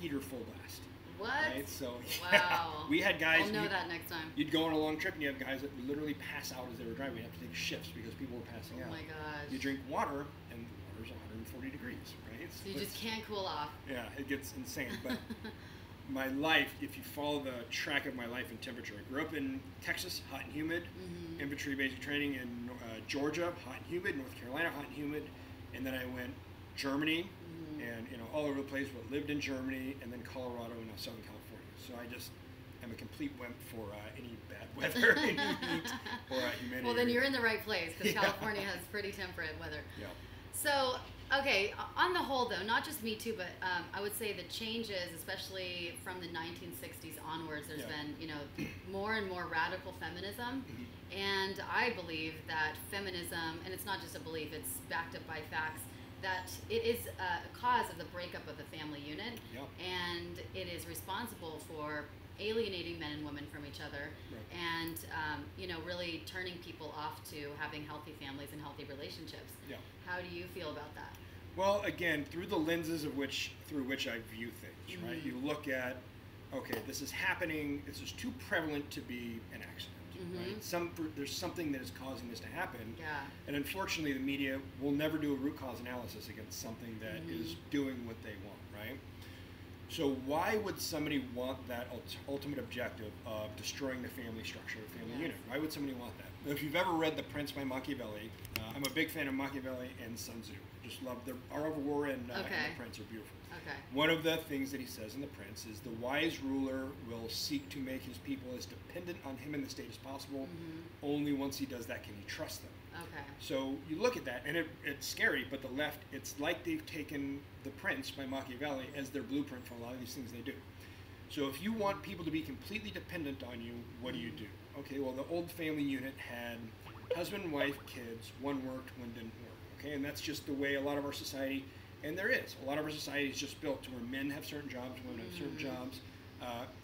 Speaker 2: Heater full blast.
Speaker 1: What?
Speaker 2: Right? So
Speaker 1: Wow.
Speaker 2: we had guys.
Speaker 1: I'll know that next time.
Speaker 2: You'd go on a long trip and you have guys that would literally pass out as they were driving. We'd have to take shifts because people were passing out.
Speaker 1: Oh my gosh.
Speaker 2: You drink water and the water's 140 degrees, right?
Speaker 1: So you just can't cool off.
Speaker 2: Yeah, it gets insane. But my life, if you follow the track of my life in temperature, I grew up in Texas, hot and humid. Infantry basic training in Georgia, hot and humid. North Carolina, hot and humid. And then I went Germany and all over the place, but lived in Germany, and then Colorado and now Southern California. So I just am a complete wimp for any bad weather, any heat, or humidity.
Speaker 1: Well, then you're in the right place because California has pretty temperate weather.
Speaker 2: Yeah.
Speaker 1: So, okay, on the whole, though, not just Me Too, but I would say the changes, especially from the 1960s onwards, there's been, more and more radical feminism. And I believe that feminism, and it's not just a belief, it's backed up by facts, that it is a cause of the breakup of the family unit.
Speaker 2: Yep.
Speaker 1: And it is responsible for alienating men and women from each other, and really turning people off to having healthy families and healthy relationships.
Speaker 2: Yeah.
Speaker 1: How do you feel about that?
Speaker 2: Well, again, through the lenses through which I view things, right? You look at, okay, this is happening. This is too prevalent to be an accident. Right? There's something that is causing this to happen.
Speaker 1: Yeah.
Speaker 2: And unfortunately, the media will never do a root cause analysis against something that is doing what they want, right? So why would somebody want that ultimate objective of destroying the family structure, the family unit? Why would somebody want that? If you've ever read The Prince by Machiavelli, I'm a big fan of Machiavelli and Sun Tzu. Just love The Art of War and The Prince are beautiful.
Speaker 1: Okay.
Speaker 2: One of the things that he says in The Prince is the wise ruler will seek to make his people as dependent on him in the state as possible. Only once he does that can he trust them.
Speaker 1: Okay.
Speaker 2: So you look at that, and it's scary, but the left, it's like they've taken The Prince by Machiavelli as their blueprint for a lot of these things they do. So if you want people to be completely dependent on you, what do you do? Okay, well, the old family unit had husband, wife, kids, one worked, one didn't work. Okay, and that's just the way a lot of our society, and there is, a lot of our society is just built to where men have certain jobs, women have certain jobs.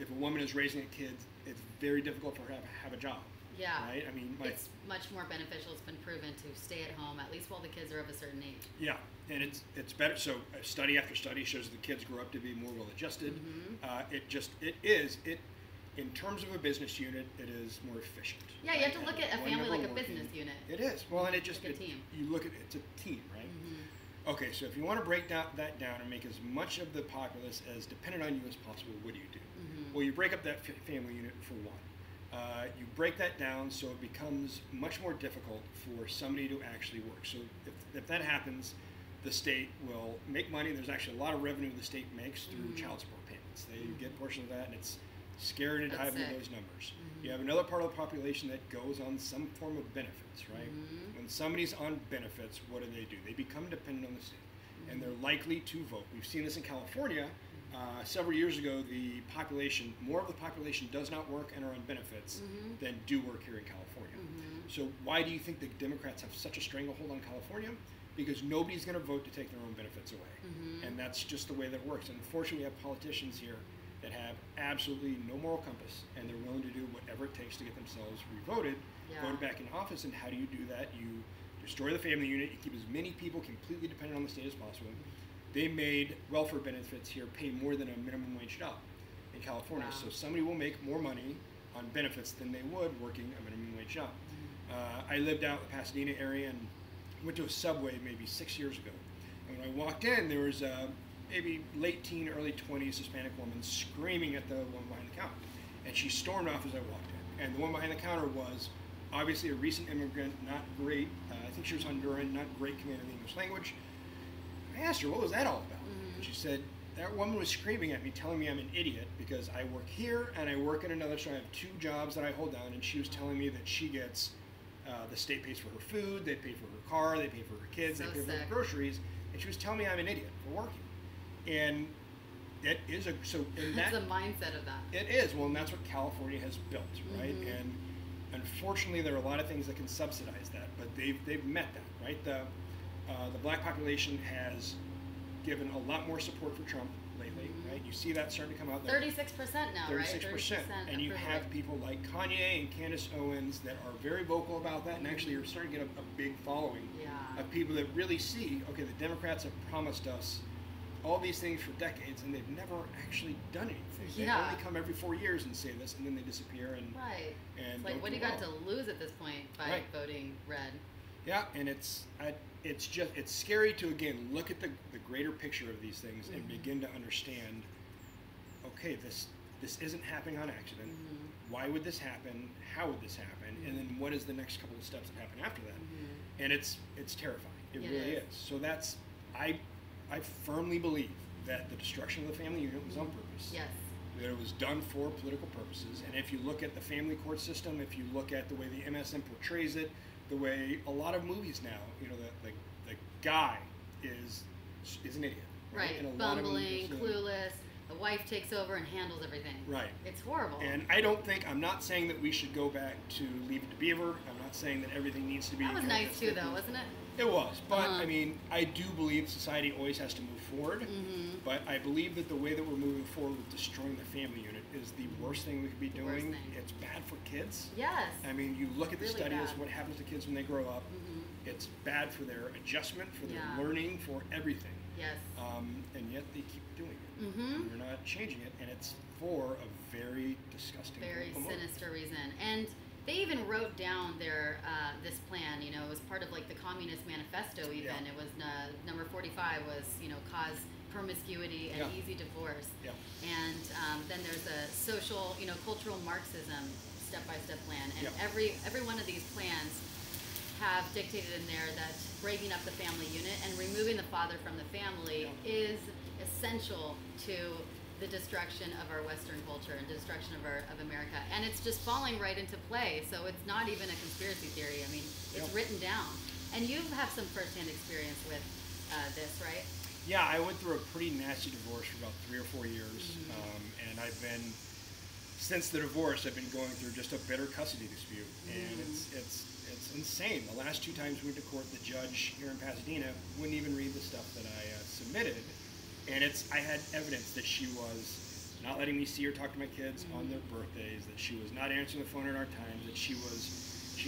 Speaker 2: If a woman is raising a kid, it's very difficult for her to have a job.
Speaker 1: Yeah.
Speaker 2: Right? I mean,
Speaker 1: it's much more beneficial. It's been proven to stay at home, at least while the kids are of a certain age.
Speaker 2: Yeah, and it's better. So study after study shows the kids grow up to be more well-adjusted. In terms of a business unit, it is more efficient.
Speaker 1: Yeah, you have to look at a family like a business unit.
Speaker 2: It is. Well, and it's a team. You look at it's a team, right? Okay, so if you want to break that down and make as much of the populace as dependent on you as possible, what do? Well, you break up that family unit for one. You break that down so it becomes much more difficult for somebody to actually work. So if that happens, the state will make money. There's actually a lot of revenue the state makes through child support payments. They get a portion of that, and it's scary to dive into those numbers. You have another part of the population that goes on some form of benefits, right? When somebody's on benefits, what do? They become dependent on the state, and they're likely to vote. We've seen this in California. Several years ago, more of the population does not work and are on benefits than do work here in California. So why do you think the Democrats have such a stranglehold on California? Because nobody's going to vote to take their own benefits away. And that's just the way that works. And unfortunately, we have politicians here that have absolutely no moral compass, and they're willing to do whatever it takes to get themselves re-voted, voted back in office. And how do you do that? You destroy the family unit. You keep as many people completely dependent on the state as possible. They made welfare benefits here pay more than a minimum wage job in California. So somebody will make more money on benefits than they would working a minimum wage job. I lived out in the Pasadena area and went to a Subway maybe 6 years ago. And when I walked in, there was a maybe late teen, early 20s Hispanic woman screaming at the one behind the counter. And she stormed off as I walked in. And the one behind the counter was obviously a recent immigrant, not great, I think she was Honduran, not great command of the English language. I asked her, what was that all about? And she said, that woman was screaming at me, telling me I'm an idiot because I work here and I work in another, so I have 2 jobs that I hold down, and she was telling me that she gets, the state pays for her food, they pay for her car, they pay for her kids, they pay for her groceries, and she was telling me I'm an idiot for working. And it is that's
Speaker 1: the mindset of that.
Speaker 2: It is. Well, and that's what California has built, right? And unfortunately, there are a lot of things that can subsidize that, but they've met that, right? The black population has given a lot more support for Trump lately, right? You see that starting to come out.
Speaker 1: 36% now,
Speaker 2: 36%,
Speaker 1: right? 36%.
Speaker 2: And you have people like Kanye and Candace Owens that are very vocal about that, and actually are starting to get a big following of people that really see, okay, the Democrats have promised us all these things for decades, and they've never actually done anything. They only come every 4 years and say this, and then they disappear. And
Speaker 1: and it's like, what do you got to lose at this point by voting red?
Speaker 2: Yeah, and it's scary to again look at the greater picture of these things and begin to understand. Okay, this isn't happening on accident. Why would this happen? How would this happen? And then what is the next couple of steps that happen after that? And it's terrifying. It really is. So that's I firmly believe that the destruction of the family unit was on purpose.
Speaker 1: Yes.
Speaker 2: That it was done for political purposes. And if you look at the family court system, if you look at the way the MSM portrays it, the way a lot of movies now, the guy is an idiot.
Speaker 1: Right.
Speaker 2: And
Speaker 1: bumbling, clueless. The wife takes over and handles everything.
Speaker 2: Right.
Speaker 1: It's horrible.
Speaker 2: And I'm not saying that we should go back to Leave It to Beaver. I'm not saying that everything needs to be.
Speaker 1: That was nice too, though, wasn't it?
Speaker 2: It was, but I mean, I do believe society always has to move forward. But I believe that the way that we're moving forward with destroying the family unit is the worst thing we could be doing. It's bad for kids.
Speaker 1: Yes.
Speaker 2: I mean, you look at the
Speaker 1: really
Speaker 2: studies,
Speaker 1: bad.
Speaker 2: what happens to kids when they grow up. It's bad for their adjustment, for their learning, for everything.
Speaker 1: Yes.
Speaker 2: And yet they keep doing it. And we're not changing it, and it's for a very disgusting,
Speaker 1: very sinister reason. And they even wrote down their this plan. You know, it was part of like the Communist Manifesto. Even it was number 45 was cause promiscuity and easy divorce.
Speaker 2: Yeah.
Speaker 1: And then there's a social, cultural Marxism step-by-step plan. And every one of these plans have dictated in there that breaking up the family unit and removing the father from the family is essential to the destruction of our Western culture and destruction of America. And it's just falling right into play. So it's not even a conspiracy theory. I mean, it's written down. And you have some firsthand experience with this, right?
Speaker 2: Yeah, I went through a pretty nasty divorce for about 3 or 4 years. And I've been, since the divorce, I've been going through just a bitter custody dispute. And it's insane. The last 2 times we went to court, the judge here in Pasadena wouldn't even read the stuff that I submitted. And I had evidence that she was not letting me see or talk to my kids on their birthdays, that she was not answering the phone at our times, that she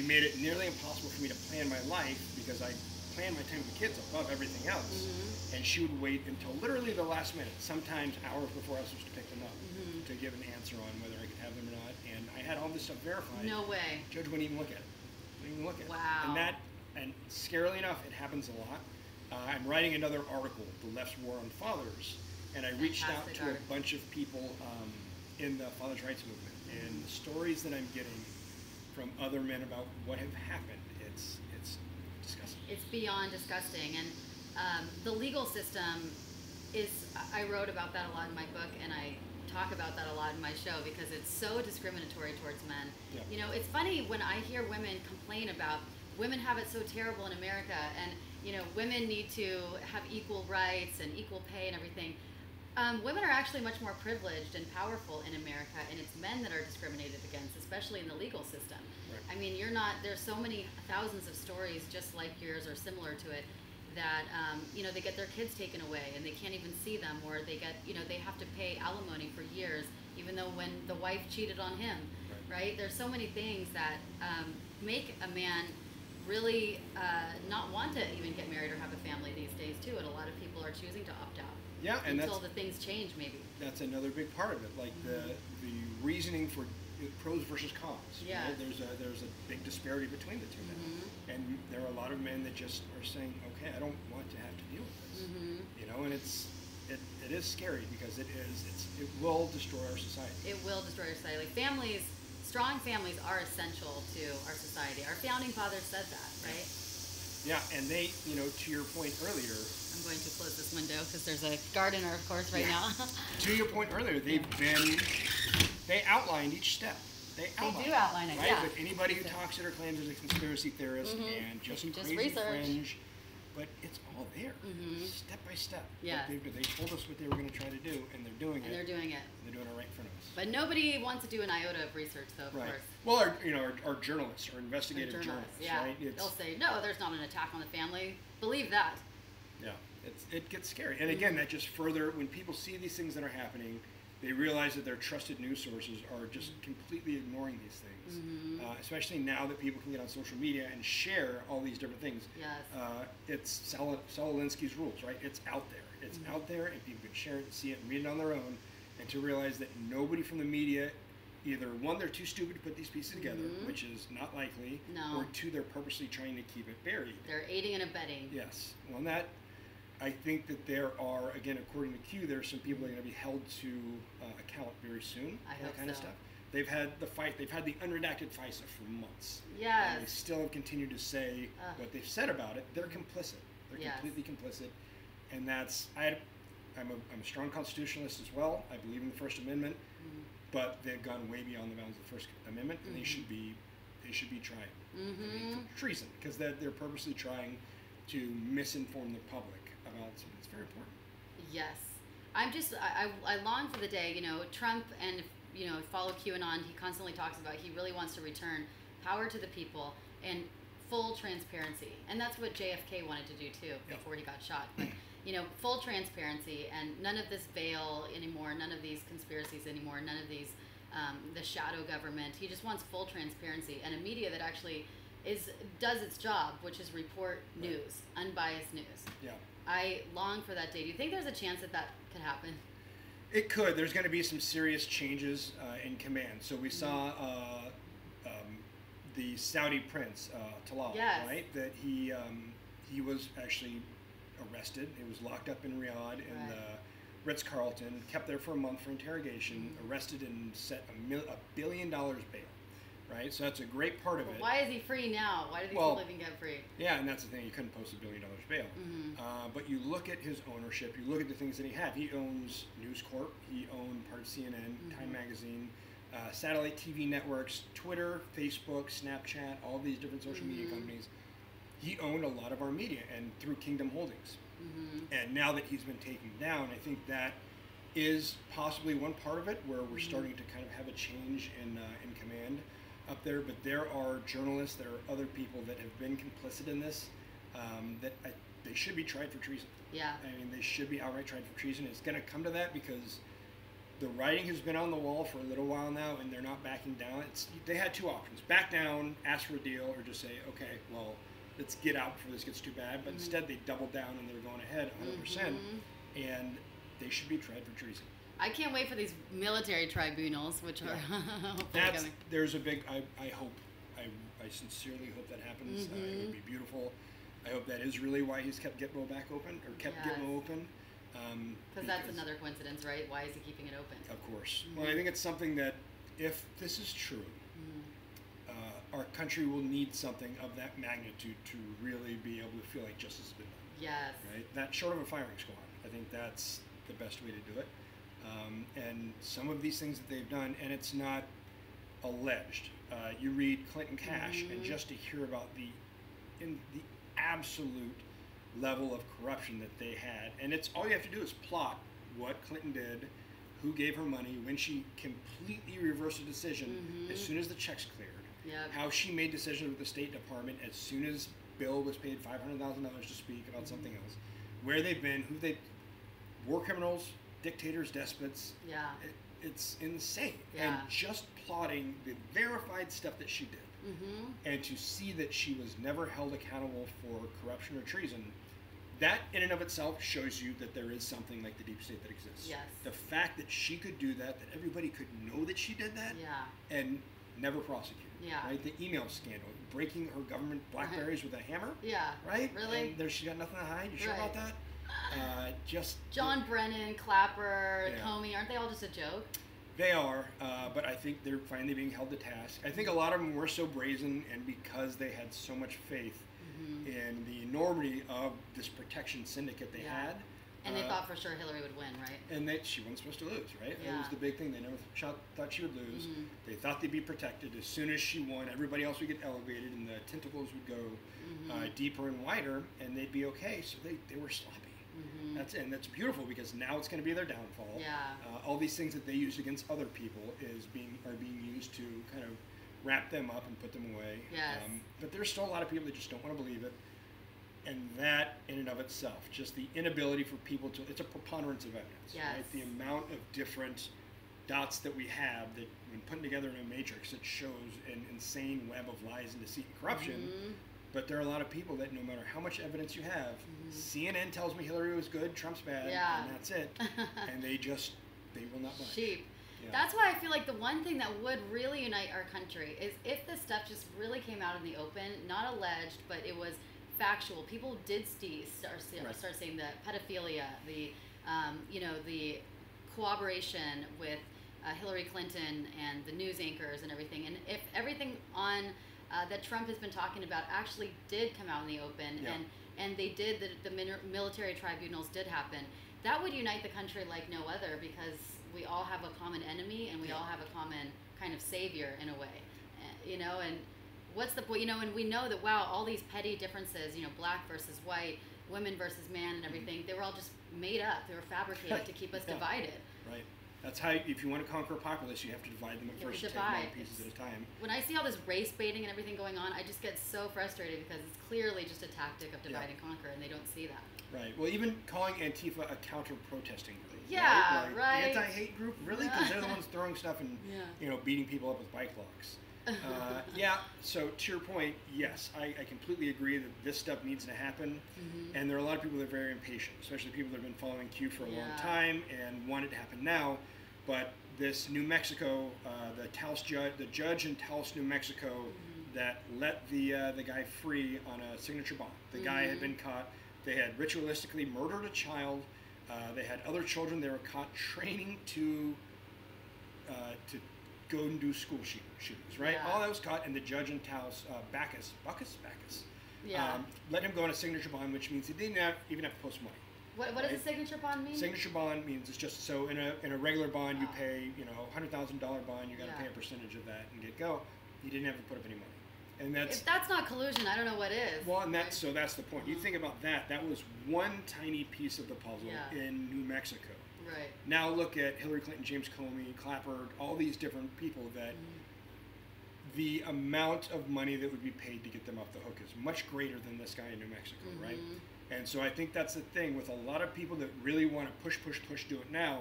Speaker 2: made it nearly impossible for me to plan my life because I planned my time with the kids above everything else. And she would wait until literally the last minute, sometimes hours before I was supposed to pick them up, to give an answer on whether I could have them or not. And I had all this stuff verified.
Speaker 1: No way.
Speaker 2: Judge wouldn't even look at it. Wouldn't even look at it.
Speaker 1: Wow.
Speaker 2: And scarily enough, it happens a lot. I'm writing another article, The Left's War on Fathers, and I reached out to a bunch of people in the fathers' rights movement, and the stories that I'm getting from other men about what have happened, it's disgusting.
Speaker 1: It's beyond disgusting. And the legal system I wrote about that a lot in my book, and I talk about that a lot in my show because it's so discriminatory towards men.
Speaker 2: Yeah.
Speaker 1: It's funny when I hear women complain about women have it so terrible in America, and women need to have equal rights and equal pay and everything. Women are actually much more privileged and powerful in America, and it's men that are discriminated against, especially in the legal system.
Speaker 2: Right.
Speaker 1: I mean, there's so many thousands of stories just like yours or similar to it that, they get their kids taken away and they can't even see them, or they get, they have to pay alimony for years, even though when the wife cheated on him, right? There's so many things that make a man really not want to even get married or have a family these days too, and a lot of people are choosing to opt out.
Speaker 2: Yeah, and
Speaker 1: until the things change, maybe.
Speaker 2: That's another big part of it, like the reasoning for pros versus cons.
Speaker 1: Yeah.
Speaker 2: Right? There's a big disparity between the two now, and there are a lot of men that just are saying, okay, I don't want to have to deal with this. And it is scary because it will destroy our society. It will destroy our society. Like strong families are essential to our society. Our founding fathers said that, right? Yeah, and they, to your point earlier. I'm going to close this window because there's a gardener, of course, right now. To your point earlier, they outlined each step. They do outline it, right? Yeah. But anybody who talks it or claims is a conspiracy theorist and just crazy
Speaker 1: research.
Speaker 2: Fringe. But it's all there, step by step.
Speaker 1: Yeah.
Speaker 2: They told us what they were going to try to do, and they're doing it. And they're doing it right in front of us. But nobody wants to do an iota of research, though, of course. Well, our journalists, our investigative journalists, right? They'll say, no, there's not an attack on the family. Believe that. Yeah, it gets scary. And again, that just further, when people see these things that are happening, they realize that their trusted news sources are just completely ignoring these things, especially now that people can get on social media and share all these different things. Yes. It's Saul Alinsky's rules, right? It's out there. It's out there, and people can share it and see it and read it on their own, and to realize that nobody from the media, either one, they're too stupid to put these pieces together, which is not likely, or two, they're purposely trying to keep it buried. They're aiding and abetting. Yes. Well, and that, I think that there are, again, according to Q, there are some people that are going to be held to account very soon. That kind of stuff. They've had the unredacted FISA for months. Yes. And they still have continued to say what they've said about it. They're complicit. They're completely complicit. And I'm a strong constitutionalist as well. I believe in the First Amendment, but they've gone way beyond the bounds of the First Amendment, and they should be tried. I mean, for treason, because they're purposely trying to misinform the public about something that's very important. Yes. I long for the day, Trump, and follow QAnon, he constantly talks about he really wants to return power to the people and full transparency. And that's what JFK wanted to do too before he got shot. But, full transparency and none of this veil anymore, none of these conspiracies anymore, none of these, the shadow government. He just wants full transparency and a media that actually does its job, which is report news, unbiased news. Yeah. I long for that day. Do you think there's a chance that could happen? It could. There's going to be some serious changes in command. So we saw the Saudi prince, Talal, right? That he was actually arrested. He was locked up in Riyadh in the Ritz-Carlton, kept there for a month for interrogation, arrested and set $1 billion bail. Right, so that's a great part of it.
Speaker 1: Why is he free now? Why did he still even get free?
Speaker 2: Yeah, and that's the thing. He couldn't post $1 billion bail. But you look at his ownership. You look at the things that he had. He owns News Corp. He owned part of CNN, Time Magazine, satellite TV networks, Twitter, Facebook, Snapchat, all these different social media companies. He owned a lot of our media, and through Kingdom Holdings. And now that he's been taken down, I think that is possibly one part of it where we're starting to kind of have a change in command up there. But there are journalists, there are other people that have been complicit in this they should be tried for treason.
Speaker 1: Yeah.
Speaker 2: I mean, they should be outright tried for treason. It's going to come to that because the writing has been on the wall for a little while now, and they're not backing down. They had two options: back down, ask for a deal, or just say, okay, well, let's get out before this gets too bad. But instead, they doubled down and they're going ahead 100%, and they should be tried for treason.
Speaker 1: I can't wait for these military tribunals, which are coming.
Speaker 2: There's a big. I sincerely hope that happens. It would be beautiful. I hope that is really why he's kept Gitmo back open, or kept Gitmo open.
Speaker 1: Because that's another coincidence, right? Why is he keeping it open?
Speaker 2: Of course. Well, I think it's something that, if this is true, our country will need something of that magnitude to really be able to feel like justice has been done.
Speaker 1: Yes.
Speaker 2: Right? That short of a firing squad. I think that's the best way to do it. And some of these things that they've done, and it's not alleged. You read Clinton Cash, and just to hear about the absolute level of corruption that they had, and it's all you have to do is plot what Clinton did, who gave her money, when she completely reversed a decision as soon as the checks cleared, how she made decisions with the State Department as soon as Bill was paid $500,000 to speak about something else, where they've been, who they, war criminals, dictators, despots.
Speaker 1: Yeah.
Speaker 2: It's insane.
Speaker 1: Yeah.
Speaker 2: And just plotting the verified stuff that she did, and to see that she was never held accountable for corruption or treason, that in and of itself shows you that there is something like the deep state that exists.
Speaker 1: Yes.
Speaker 2: The fact that she could do that everybody could know that she did that, and never prosecuted.
Speaker 1: Yeah.
Speaker 2: Right? The email scandal, breaking her government Blackberries with a hammer.
Speaker 1: Yeah.
Speaker 2: Right?
Speaker 1: Really?
Speaker 2: And she got nothing to hide. You sure about that? Just
Speaker 1: John Brennan, Clapper, Comey, aren't they all just a joke?
Speaker 2: They are, but I think they're finally being held to task. I think a lot of them were so brazen, and because they had so much faith in the enormity of this protection syndicate they had.
Speaker 1: And they thought for sure Hillary would win, right?
Speaker 2: And she wasn't supposed to lose, right?
Speaker 1: Yeah.
Speaker 2: That was the big thing. They never thought she would lose. They thought they'd be protected. As soon as she won, everybody else would get elevated, and the tentacles would go deeper and wider, and they'd be okay. So they were sloppy. That's beautiful, because now it's going to be their downfall.
Speaker 1: Yeah.
Speaker 2: All these things that they used against other people are being used to kind of wrap them up and put them away.
Speaker 1: Yes.
Speaker 2: But there's still a lot of people that just don't want to believe it. And that, in and of itself, just the inability for people to, it's a preponderance of evidence.
Speaker 1: Yes.
Speaker 2: Right? The amount of different dots that we have that, when put together in a matrix, it shows an insane web of lies and deceit and corruption. But there are a lot of people that, no matter how much evidence you have, CNN tells me Hillary was good, Trump's bad, and that's it. And they will not budge.
Speaker 1: Sheep.
Speaker 2: Yeah.
Speaker 1: That's why I feel like the one thing that would really unite our country is if this stuff just really came out in the open, not alleged, but it was factual. People did start saying the pedophilia, the the cooperation with Hillary Clinton and the news anchors and everything. And if everything on that Trump has been talking about actually did come out in the open, and they did, the military tribunals did happen, that would unite the country like no other, because we all have a common enemy, and we all have a common kind of savior in a way, and what's the point, and we know that, wow, all these petty differences, black versus white, women versus man and everything, they were all just made up, they were fabricated to keep us divided.
Speaker 2: Right. That's how, if you want to conquer a populace, you have to divide them at first, take them out pieces at a time.
Speaker 1: When I see all this race baiting and everything going on, I just get so frustrated, because it's clearly just a tactic of divide and conquer, and they don't see that.
Speaker 2: Right. Well, even calling Antifa a counter-protesting group.
Speaker 1: Yeah, right.
Speaker 2: Anti-hate group? Really? Because they're the ones throwing stuff and beating people up with bike locks. So to your point, yes, I completely agree that this stuff needs to happen, and there are a lot of people that are very impatient, especially people that have been following Q for a long time and want it to happen now. But this New Mexico, the judge in Taos, New Mexico, that let the guy free on a signature bond. The guy had been caught They had ritualistically murdered a child. They had other children they were caught training to go and do school shootings, right?
Speaker 1: Yeah.
Speaker 2: All that was caught, and the judge in Taos, Bacchus,
Speaker 1: Yeah.
Speaker 2: let him go on a signature bond, which means he didn't even have to post money.
Speaker 1: What
Speaker 2: right?
Speaker 1: does a signature bond mean?
Speaker 2: Signature bond means it's just so in a regular bond you pay $100,000 bond, you got to pay a percentage of that and get go. He didn't have to put up any money, and
Speaker 1: if that's not collusion, I don't know what is.
Speaker 2: well, and that's the point. You think about that. That was one tiny piece of the puzzle in New Mexico.
Speaker 1: Right.
Speaker 2: Now look at Hillary Clinton, James Comey, Clapper, all these different people that the amount of money that would be paid to get them off the hook is much greater than this guy in New Mexico, right? And so I think that's the thing with a lot of people that really want to push, do it now.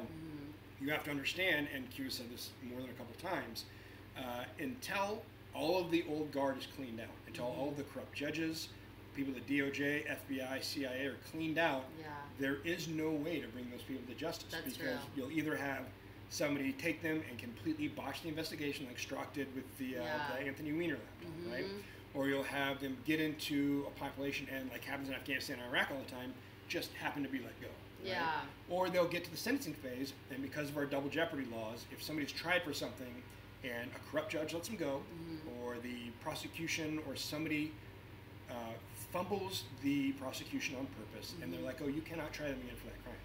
Speaker 2: You have to understand, and Q said this more than a couple times, until all of the old guard is cleaned out, until all of the corrupt judges, people at DOJ, FBI, CIA are cleaned out, there is no way to bring those people to justice.
Speaker 1: That's
Speaker 2: because
Speaker 1: true.
Speaker 2: you'll either have somebody take them and completely botch the investigation like Strzok did with the Anthony Weiner laptop, right? Or you'll have them get into a population and, like happens in Afghanistan and Iraq all the time, just happen to be let go. Right?
Speaker 1: Yeah.
Speaker 2: Or they'll get to the sentencing phase, and because of our double jeopardy laws, if somebody's tried for something and a corrupt judge lets them go, or the prosecution or somebody fumbles the prosecution on purpose, and they're like, oh, you cannot try them again for that crime.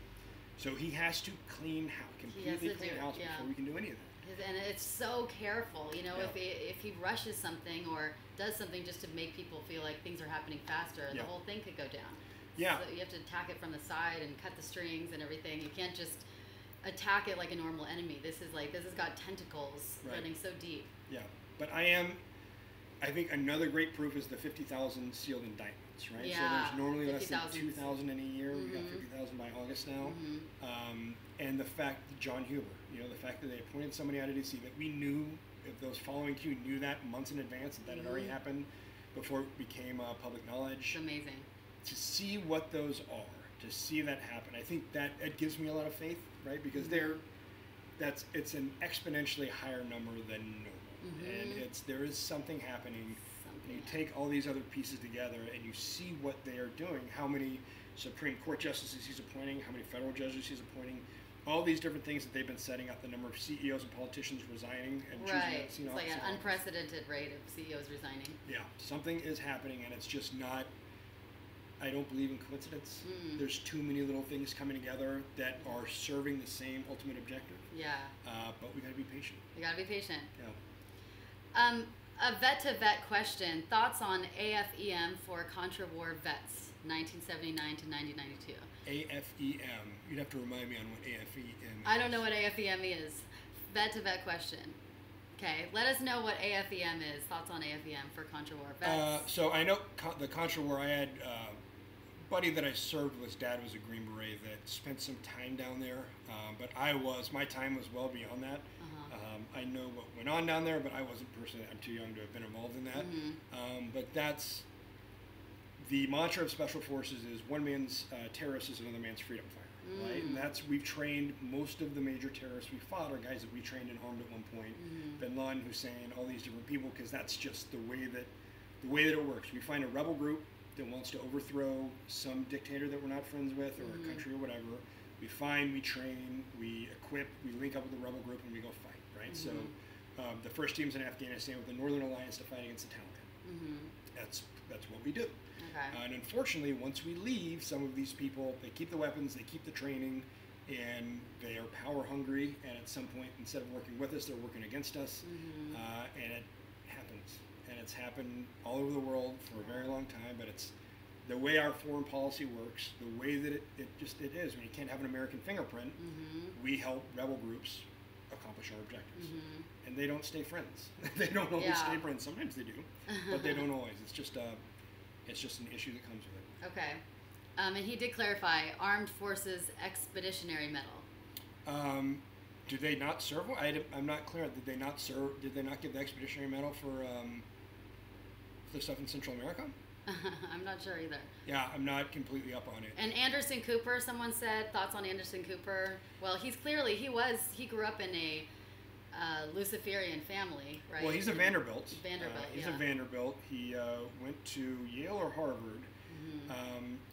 Speaker 2: So he has to clean house, completely clean house before we can do any of that.
Speaker 1: And it's so careful, if he rushes something or does something just to make people feel like things are happening faster, the whole thing could go down.
Speaker 2: Yeah.
Speaker 1: So you have to attack it from the side and cut the strings and everything. You can't just attack it like a normal enemy. This has got tentacles running so deep.
Speaker 2: Yeah, but I think another great proof is the 50,000 sealed indictments, right?
Speaker 1: Yeah,
Speaker 2: so there's normally less than
Speaker 1: 50,000.
Speaker 2: 2,000 in a year. We got 50,000 by August now. And the fact that John Huber, the fact that they appointed somebody out of D.C. that we knew, if those following Q knew that months in advance, that had already happened before it became public knowledge.
Speaker 1: It's amazing.
Speaker 2: To see what those are, to see that happen, I think that it gives me a lot of faith, right? Because it's an exponentially higher number than normal, and there is something happening. And you take all these other pieces together, and you see what they are doing. How many Supreme Court justices he's appointing, how many federal judges he's appointing, all these different things that they've been setting up. The number of CEOs and politicians resigning and choosing.
Speaker 1: It's like an unprecedented rate of CEOs resigning.
Speaker 2: Yeah, something is happening, and it's just not. I don't believe in coincidence. There's too many little things coming together that are serving the same ultimate objective.
Speaker 1: Yeah.
Speaker 2: But we got to be patient.
Speaker 1: You got to be patient.
Speaker 2: Yeah.
Speaker 1: A vet-to-vet question. Thoughts on AFEM for Contra War vets, 1979 to 1992?
Speaker 2: AFEM. You'd have to remind me on what AFEM is.
Speaker 1: I don't know what AFEM is. Vet-to-vet question. Okay, let us know what AFEM is. Thoughts on AFEM for Contra War vets?
Speaker 2: So I know the Contra War. I had a buddy that I served with. His dad was a Green-Beret that spent some time down there, but my time was well beyond that. I know what went on down there, but I wasn't personally. I'm too young to have been involved in that. But that's the mantra of Special Forces: is one man's terrorist is another man's freedom fighter, right? And we've trained most of the major terrorists we fought are guys that we trained and armed at one point. Bin Laden, Hussein, all these different people, because that's just the way that it works. We find a rebel group that wants to overthrow some dictator that we're not friends with, or a country or whatever. We find, we train, we equip, we link up with the rebel group, and we go fight, right? So the first team's in Afghanistan with the Northern Alliance to fight against the Taliban. That's what we do.
Speaker 1: Okay.
Speaker 2: And unfortunately, once we leave, some of these people, they keep the weapons, they keep the training, and they are power hungry, and at some point, instead of working with us, they're working against us, and it happens. And it's happened all over the world for a very long time, but it's the way our foreign policy works, the way that it is. When you can't have an American fingerprint, we help rebel groups accomplish our objectives. And they don't stay friends. They don't always stay friends. Sometimes they do, but they don't always. It's just an issue that comes with it.
Speaker 1: Okay. And he did clarify Armed Forces Expeditionary Medal.
Speaker 2: Do they not serve? I'm not clear. Did they not serve? Did they not give the Expeditionary Medal for the stuff in Central America?
Speaker 1: I'm not sure either.
Speaker 2: Yeah, I'm not completely up on it.
Speaker 1: And Anderson Cooper, someone said, thoughts on Anderson Cooper? Well, he grew up in a Luciferian family, right?
Speaker 2: Well, he's a Vanderbilt.
Speaker 1: Vanderbilt,
Speaker 2: He's a Vanderbilt. He went to Yale or Harvard,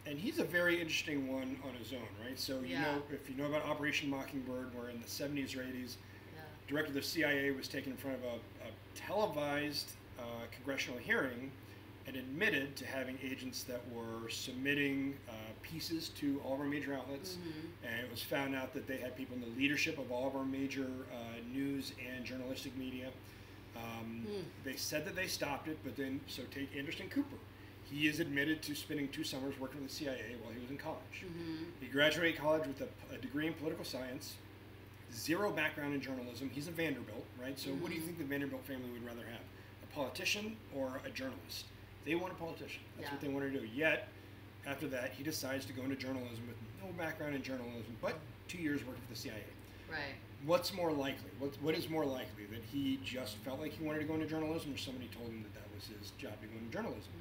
Speaker 2: And he's a very interesting one on his own, right? So you know, if you know about Operation Mockingbird, where in the 70s or 80s, director of the CIA was taken in front of a televised congressional hearing and admitted to having agents that were submitting pieces to all of our major outlets, and it was found out that they had people in the leadership of all of our major news and journalistic media. They said that they stopped it, but then, so take Anderson Cooper. He is admitted to spending 2 summers working with the CIA while he was in college. He graduated college with a degree in political science, 0 background in journalism. He's a Vanderbilt, right? So what do you think the Vanderbilt family would rather have? A politician or a journalist? They want a politician. That's what they want to do. Yet, after that, he decides to go into journalism with no background in journalism, but 2 years working for the CIA.
Speaker 1: Right.
Speaker 2: What's more likely? What is more likely? That he just felt like he wanted to go into journalism, or somebody told him that that was his job to go into journalism?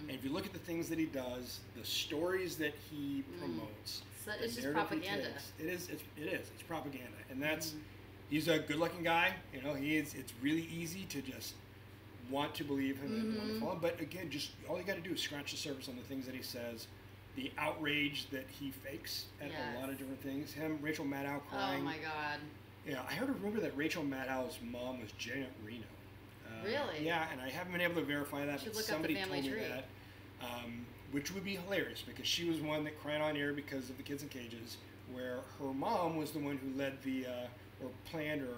Speaker 2: And if you look at the things that he does, the stories that he promotes,
Speaker 1: so it's just propaganda.
Speaker 2: It's propaganda, and that's he's a good-looking guy. You know, it's really easy to just want to believe him and want to follow him. But again, just all you got to do is scratch the surface on the things that he says, the outrage that he fakes at a lot of different things. Him, Rachel Maddow crying.
Speaker 1: Oh my God.
Speaker 2: Yeah, I heard a rumor that Rachel Maddow's mom was Janet Reno.
Speaker 1: Really?
Speaker 2: Yeah, and I haven't been able to verify that, but somebody told me that. Which would be hilarious, because she was one that cried on air because of the kids in cages, where her mom was the one who led the, or planned or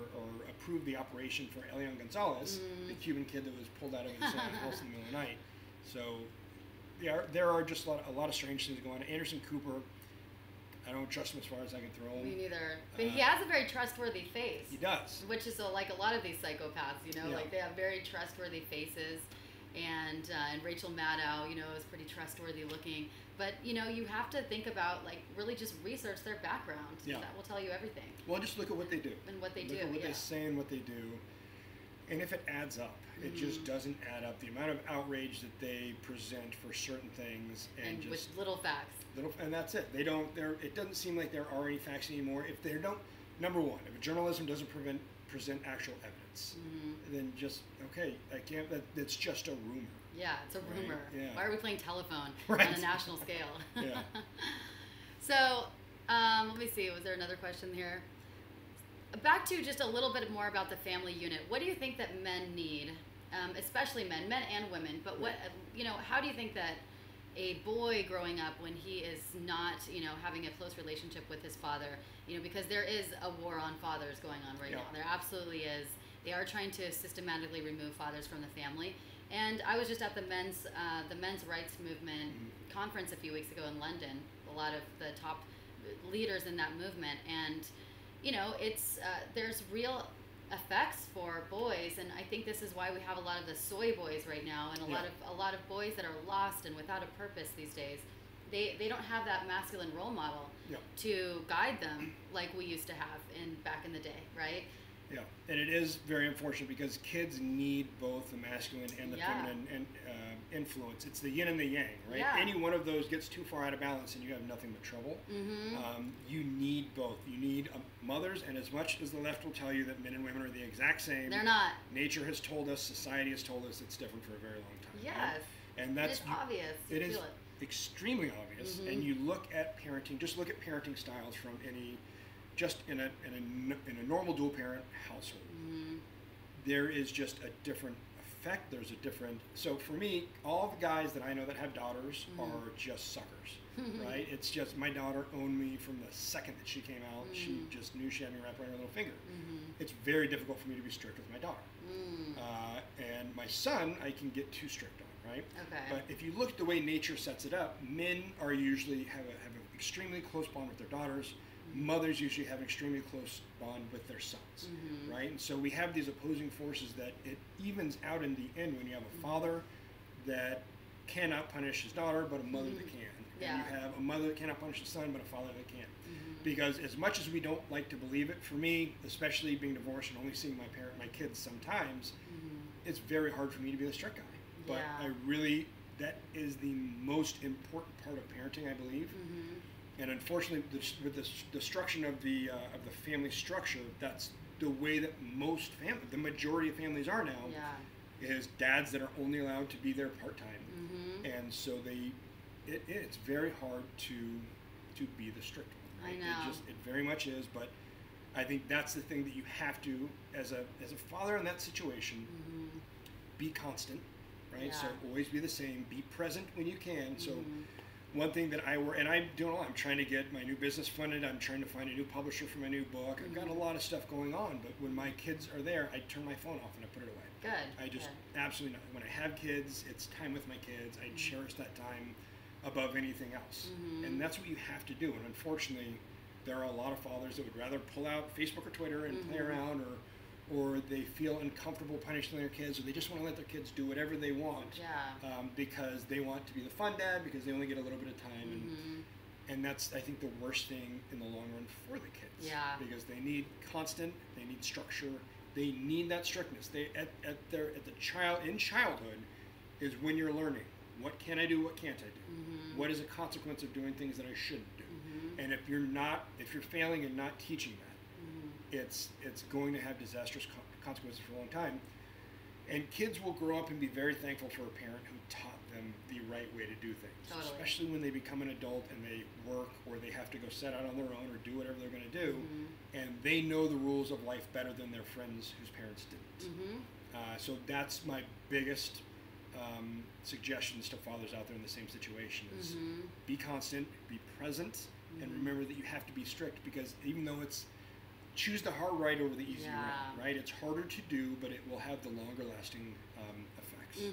Speaker 2: approved the operation for Elian Gonzalez, the Cuban kid that was pulled out of his house in the middle of the night. So there are just a lot of strange things going on. Anderson Cooper, I don't trust him as far as I can throw him.
Speaker 1: Me neither. But he has a very trustworthy face.
Speaker 2: He does.
Speaker 1: Which is like a lot of these psychopaths, you know, like they have very trustworthy faces. And Rachel Maddow, you know, is pretty trustworthy looking. But, you know, you have to think about, like, really just research their background. Yeah. That will tell you everything.
Speaker 2: Well, just look at what they do.
Speaker 1: And what they do,
Speaker 2: Look at what they say and what they do. And if it adds up, it just doesn't add up. The amount of outrage that they present for certain things. And just
Speaker 1: with little facts.
Speaker 2: And that's it. They don't, it doesn't seem like there are any facts anymore. If they don't, number one, if journalism doesn't present actual evidence, then just, okay, I can't, that's just a rumor.
Speaker 1: Yeah, it's a rumor.
Speaker 2: Yeah.
Speaker 1: Why are we playing telephone on a national scale?
Speaker 2: Yeah.
Speaker 1: So, let me see, was there another question here? Back to just a little bit more about the family unit. What do you think that men need, especially men and women, but what, you know, how do you think that a boy growing up when he is not, you know, having a close relationship with his father, you know, because there is a war on fathers going on right now. There absolutely is. They are trying to systematically remove fathers from the family. And I was just at the men's rights movement conference a few weeks ago in London. A lot of the top leaders in that movement, and you know, it's there's real effects for boys, and I think this is why we have a lot of the soy boys right now, and a lot of boys that are lost and without a purpose these days. They don't have that masculine role model to guide them like we used to have back in the day, right?
Speaker 2: Yeah, and it is very unfortunate because kids need both the masculine and the feminine influence. It's the yin and the yang, right?
Speaker 1: Yeah.
Speaker 2: Any one of those gets too far out of balance and you have nothing but trouble. You need both. You need mothers, and as much as the left will tell you that men and women are the exact same,
Speaker 1: they're not.
Speaker 2: Nature has told us, society has told us it's different for a very long time.
Speaker 1: Yes.
Speaker 2: Right? And that's
Speaker 1: obvious.
Speaker 2: It is extremely obvious. And you look at parenting, just look at parenting styles from just in a normal dual parent household. There is just a different effect. There's a different, so for me, all the guys that I know that have daughters are just suckers, right? It's just, my daughter owned me from the second that she came out. She just knew she had me wrapped around her little finger. It's very difficult for me to be strict with my daughter. And my son, I can get too strict on, right?
Speaker 1: Okay.
Speaker 2: But if you look at the way nature sets it up, men are usually have an extremely close bond with their daughters. Mothers usually have an extremely close bond with their sons, right? And so we have these opposing forces that it evens out in the end when you have a father that cannot punish his daughter, but a mother that can. And you have a mother that cannot punish his son, but a father that can. Because as much as we don't like to believe it, for me, especially being divorced and only seeing my kids sometimes, it's very hard for me to be the strict guy. But I really, that is the most important part of parenting, I believe. And unfortunately, with the destruction of the family structure, that's the way that most the majority of families are now, is dads that are only allowed to be there part-time. And so It's very hard to be the strict one. Right?
Speaker 1: I know.
Speaker 2: It very much is, but I think that's the thing that you have to, as a father in that situation, be constant, right?
Speaker 1: Yeah.
Speaker 2: So always be the same. Be present when you can. So one thing that and I'm doing a lot. I'm trying to get my new business funded. I'm trying to find a new publisher for my new book. I've got a lot of stuff going on, but when my kids are there, I turn my phone off and I put it away.
Speaker 1: Good.
Speaker 2: I just absolutely not. When I have kids, it's time with my kids. I cherish that time above anything else. And that's what you have to do. And unfortunately, there are a lot of fathers that would rather pull out Facebook or Twitter and play around, or they feel uncomfortable punishing their kids, or they just want to let their kids do whatever they want because they want to be the fun dad, because they only get a little bit of time. And that's, I think, the worst thing in the long run for the kids.
Speaker 1: Yeah.
Speaker 2: Because they need constant, they need structure, they need that strictness. They in childhood is when you're learning. What can I do? What can't I do? What is a consequence of doing things that I shouldn't do? And if you're failing and not teaching that, it's going to have disastrous consequences for a long time. And kids will grow up and be very thankful for a parent who taught them the right way to do things.
Speaker 1: Totally.
Speaker 2: Especially when they become an adult and they work, or they have to go set out on their own or do whatever they're going to do, and they know the rules of life better than their friends whose parents didn't. So that's my biggest suggestions to fathers out there in the same situation is be constant, be present, and remember that you have to be strict, because even though it's choose the hard right over the easy right, it's harder to do, but it will have the longer lasting effects.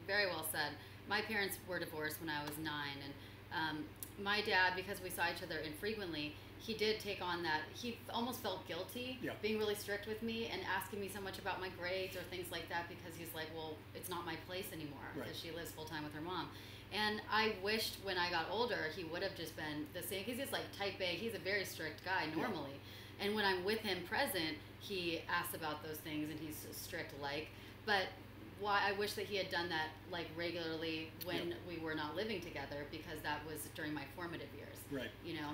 Speaker 1: Very well said. My parents were divorced when I was 9, and my dad, because we saw each other infrequently, he did take on that. He almost felt guilty being really strict with me and asking me so much about my grades or things like that, because he's like, well, it's not my place anymore, because she lives full time with her mom. And I wished when I got older he would have just been the same, because he's like type A. He's a very strict guy normally. And when I'm with him present, he asks about those things and he's strict like. But I wish that he had done that like regularly when we were not living together, because that was during my formative years.
Speaker 2: Right.
Speaker 1: You know?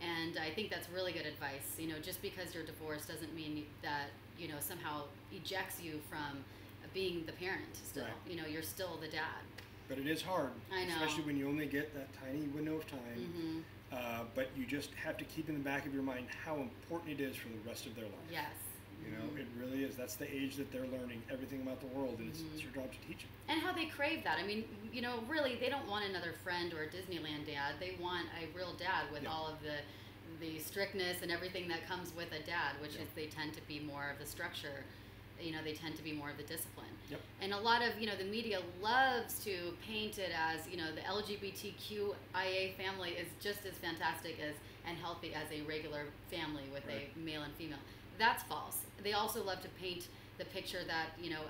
Speaker 1: And I think that's really good advice. You know, just because you're divorced doesn't mean that, you know, somehow ejects you from being the parent still.
Speaker 2: Right.
Speaker 1: You know, you're still the dad.
Speaker 2: But it is hard.
Speaker 1: I know.
Speaker 2: Especially when you only get that tiny window of time. But you just have to keep in the back of your mind how important it is for the rest of their life.
Speaker 1: Yes.
Speaker 2: You know, it really is. That's the age that they're learning everything about the world, and it's your job to teach them.
Speaker 1: And how they crave that. I mean, you know, really, they don't want another friend or a Disneyland dad. They want a real dad with all of the strictness and everything that comes with a dad, which is they tend to be more of the structure. You know, they tend to be more of the discipline. And a lot of, you know, the media loves to paint it as, you know, the LGBTQIA family is just as fantastic and healthy as a regular family with a male and female. That's false. They also love to paint the picture that, you know,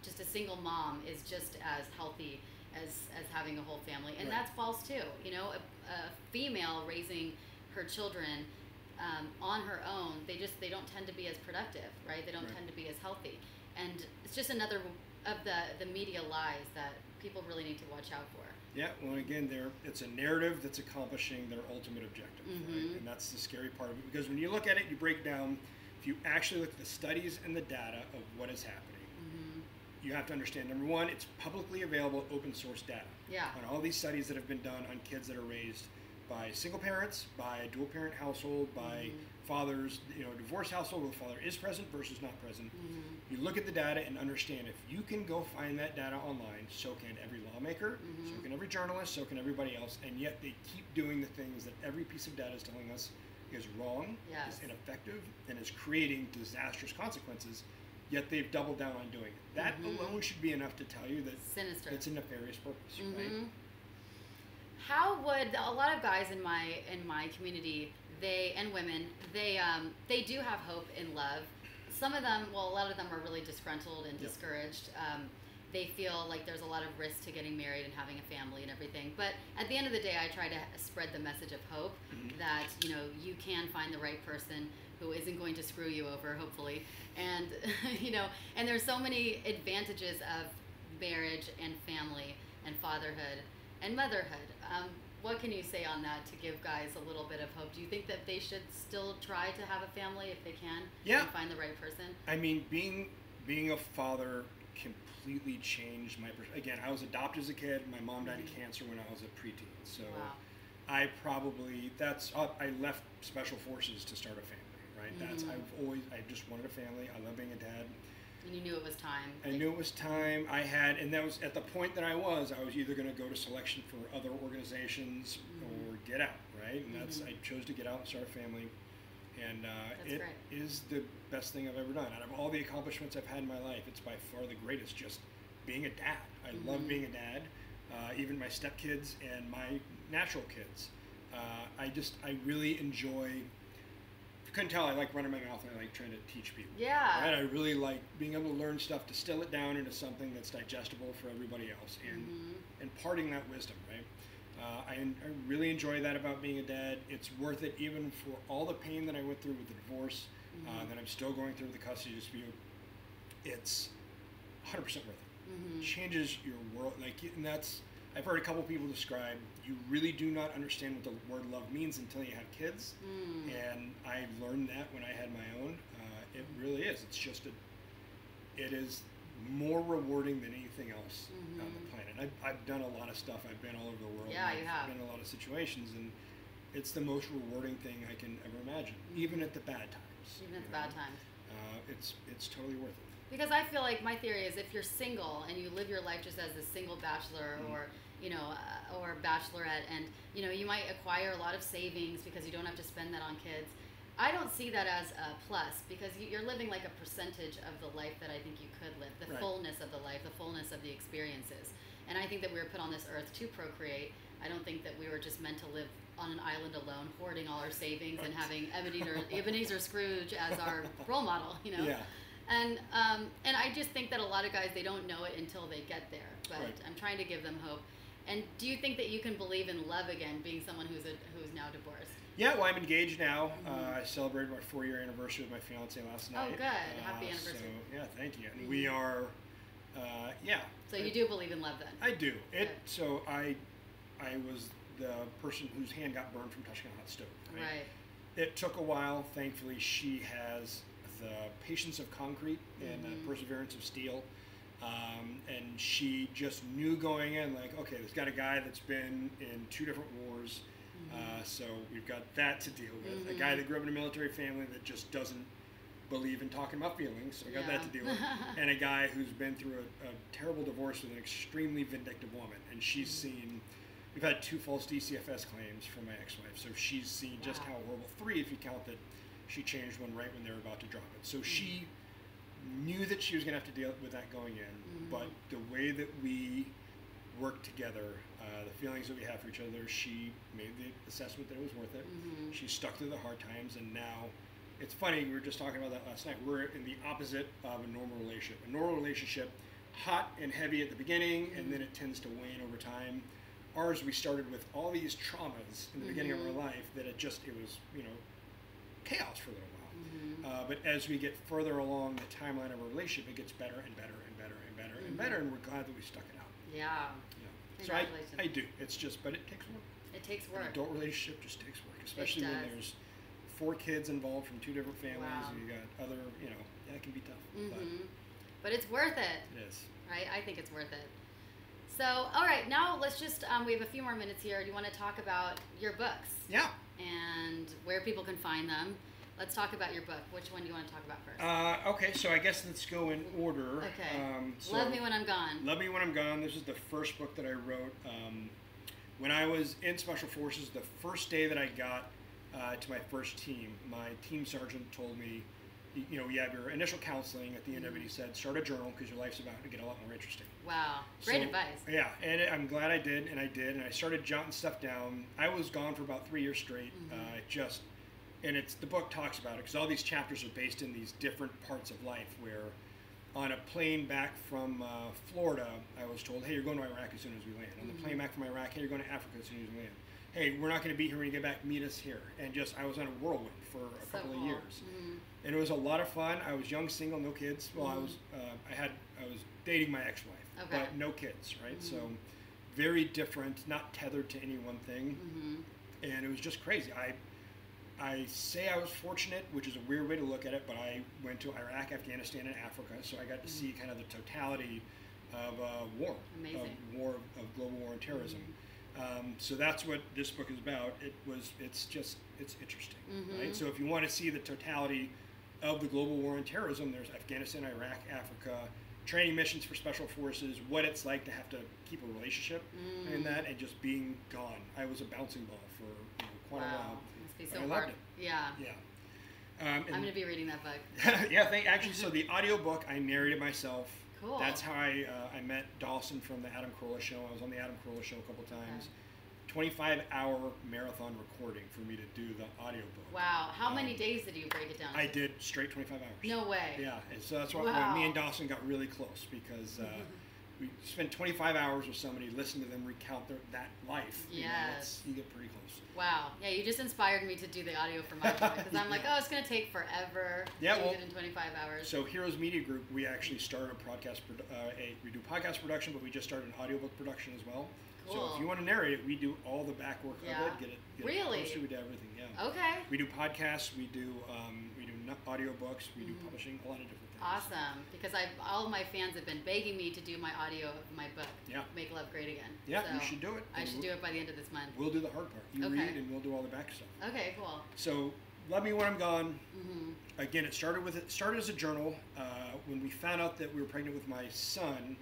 Speaker 1: just a single mom is just as healthy as having a whole family. And that's false too. You know, a female raising her children on her own, they don't tend to be as productive, right? They don't tend to be as healthy. And it's just another of the media lies that people really need to watch out for.
Speaker 2: Yeah, well, again, it's a narrative that's accomplishing their ultimate objective, right? And that's the scary part of it, because when you look at it, you break down, if you actually look at the studies and the data of what is happening, you have to understand, number one, it's publicly available open source data on all these studies that have been done on kids that are raised by single parents, by a dual parent household, by fathers, you know, a divorced household where the father is present versus not present. You look at the data and understand, if you can go find that data online, so can every lawmaker, so can every journalist, so can everybody else, and yet they keep doing the things that every piece of data is telling us is wrong, is ineffective, and is creating disastrous consequences, yet they've doubled down on doing it. That alone should be enough to tell you that it's a nefarious purpose, right?
Speaker 1: How would a lot of guys in my community, and women, they do have hope in love. Some of them, well, a lot of them are really disgruntled and discouraged. They feel like there's a lot of risk to getting married and having a family and everything. But at the end of the day, I try to spread the message of hope that, you know, you can find the right person who isn't going to screw you over, hopefully. And, you know, and there's so many advantages of marriage and family and fatherhood and motherhood. What can you say on that to give guys a little bit of hope? Do you think that they should still try to have a family if they can and find the right person?
Speaker 2: I mean, being a father completely changed my perspective. Again, I was adopted as a kid. My mom died of cancer when I was a preteen. So I left Special Forces to start a family, right? I just wanted a family. I love being a dad.
Speaker 1: And you knew it was time.
Speaker 2: I knew it was time. And that was at the point that I was either going to go to selection for other organizations or get out, right? And I chose to get out and start a family. And it is the best thing I've ever done. Out of all the accomplishments I've had in my life, it's by far the greatest, just being a dad. I love being a dad. Even my stepkids and my natural kids. I really enjoy. If you couldn't tell, I like running my mouth and I like trying to teach people.
Speaker 1: Yeah.
Speaker 2: Right? I really like being able to learn stuff, distill it down into something that's digestible for everybody else, and imparting that wisdom, right? I really enjoy that about being a dad. It's worth it even for all the pain that I went through with the divorce, that I'm still going through with the custody dispute. It's 100% worth it. Changes your world. I've heard a couple people describe, you really do not understand what the word love means until you have kids. And I learned that when I had my own. It really is. It is more rewarding than anything else on the planet. I've done a lot of stuff. I've been all over the world.
Speaker 1: Yeah, you have.
Speaker 2: I've been in a lot of situations, and it's the most rewarding thing I can ever imagine, even at the bad times.
Speaker 1: Even at the bad times.
Speaker 2: It's totally worth it.
Speaker 1: Because I feel like my theory is if you're single and you live your life just as a single bachelor or bachelorette, and you might acquire a lot of savings because you don't have to spend that on kids. I don't see that as a plus, because you're living like a percentage of the life that I think you could live, the fullness of the life, the fullness of the experiences. And I think that we were put on this earth to procreate. I don't think that we were just meant to live on an island alone, hoarding all our savings and having Ebenezer Scrooge as our role model,
Speaker 2: Yeah.
Speaker 1: And I just think that a lot of guys, they don't know it until they get there. But I'm trying to give them hope. And do you think that you can believe in love again, being someone who's now divorced?
Speaker 2: Yeah, well, I'm engaged now. I celebrated my 4-year anniversary with my fiance last night.
Speaker 1: Oh, good. Happy anniversary.
Speaker 2: So, yeah, thank you. And we are,
Speaker 1: So you do believe in love then?
Speaker 2: I do. So I was the person whose hand got burned from touching a hot stove. Right? It took a while. Thankfully, she has the patience of concrete and the perseverance of steel. And she just knew going in, like, okay, there's got a guy that's been in 2 different wars. So we've got that to deal with. A guy that grew up in a military family that just doesn't believe in talking about feelings, so we got that to deal with. And a guy who's been through a terrible divorce with an extremely vindictive woman. And she's seen, we've had 2 false DCFS claims from my ex-wife, so she's seen just how horrible, 3 if you count that she changed one right when they were about to drop it. So she knew that she was going to have to deal with that going in, but the way that we worked together, the feelings that we have for each other, she made the assessment that it was worth it. She stuck through the hard times, and now, it's funny, we were just talking about that last night, we're in the opposite of a normal relationship. A normal relationship, hot and heavy at the beginning, and then it tends to wane over time. Ours, we started with all these traumas in the beginning of our life that it was, chaos for a little while. But as we get further along the timeline of our relationship, it gets better and better and better and better and better, and we're glad that we stuck it out.
Speaker 1: Yeah.
Speaker 2: So I do. It's just, but it takes work.
Speaker 1: It takes work.
Speaker 2: An adult relationship just takes work, especially when there's 4 kids involved from 2 different families, and you got other, that can be tough.
Speaker 1: But it's worth it.
Speaker 2: It is.
Speaker 1: Right? I think it's worth it. So, all right, now let's just, we have a few more minutes here. Do you want to talk about your books?
Speaker 2: Yeah.
Speaker 1: And where people can find them. Let's talk about your book. Which one do you want to talk about first?
Speaker 2: Okay, so I guess let's go in order.
Speaker 1: Okay. Love Me When I'm Gone.
Speaker 2: Love Me When I'm Gone. This is the first book that I wrote. When I was in Special Forces, the first day that I got to my first team, my team sergeant told me, you have your initial counseling. At the end of it, he said, start a journal because your life's about to get a lot more interesting.
Speaker 1: Wow. Great advice.
Speaker 2: Yeah, and I'm glad I did, and I started jotting stuff down. I was gone for about 3 years straight. And the book talks about it because all these chapters are based in these different parts of life where on a plane back from Florida, I was told, hey, you're going to Iraq as soon as we land. On the plane back from Iraq, hey, you're going to Africa as soon as we land. Hey, we're not going to be here when you get back, meet us here. And I was on a whirlwind for a couple of years. And it was a lot of fun. I was young, single, no kids. Well, I was dating my ex-wife, but no kids, right? So very different, not tethered to any one thing. And it was just crazy. I say I was fortunate, which is a weird way to look at it, but I went to Iraq, Afghanistan, and Africa, so I got to see kind of the totality of war, of global war and terrorism. So that's what this book is about. It's interesting, right? So if you want to see the totality of the global war on terrorism, there's Afghanistan, Iraq, Africa, training missions for special forces, what it's like to have to keep a relationship in that, and just being gone. I was a bouncing ball for quite a while.
Speaker 1: Must be so
Speaker 2: hard.
Speaker 1: I loved
Speaker 2: it.
Speaker 1: Yeah.
Speaker 2: I'm
Speaker 1: going to be reading that book.
Speaker 2: Yeah, actually, so the audiobook, I narrated myself.
Speaker 1: Cool.
Speaker 2: That's how I met Dawson from the Adam Carolla Show. I was on the Adam Carolla Show a couple times. 25-hour marathon recording for me to do the audiobook.
Speaker 1: Wow. How many days did you break it down to?
Speaker 2: I did straight 25 hours.
Speaker 1: No way.
Speaker 2: Yeah, and so that's why when me and Dawson got really close, because we spent 25 hours with somebody, listen to them recount that life.
Speaker 1: Yes.
Speaker 2: You get pretty close.
Speaker 1: Wow. Yeah, you just inspired me to do the audio for my book, because I'm like, oh, it's going to take forever to do it in 25 hours.
Speaker 2: So Heroes Media Group, we actually started a podcast, we do podcast production, but we just started an audiobook production as well.
Speaker 1: Cool.
Speaker 2: So if you want to narrate it, we do all the back work of it, get it
Speaker 1: really?
Speaker 2: posted, we do everything,
Speaker 1: Okay.
Speaker 2: We do podcasts, we do audiobooks, we do publishing, a lot of different things.
Speaker 1: Awesome, because all of my fans have been begging me to do my audio of my book, Make Love Great Again.
Speaker 2: Yeah,
Speaker 1: so
Speaker 2: you should do it.
Speaker 1: I should do it by the end of this month.
Speaker 2: We'll do the hard part. You read and we'll do all the back stuff.
Speaker 1: Okay, cool.
Speaker 2: So, Love Me When I'm Gone. Again, it started as a journal. When we found out that we were pregnant with my son,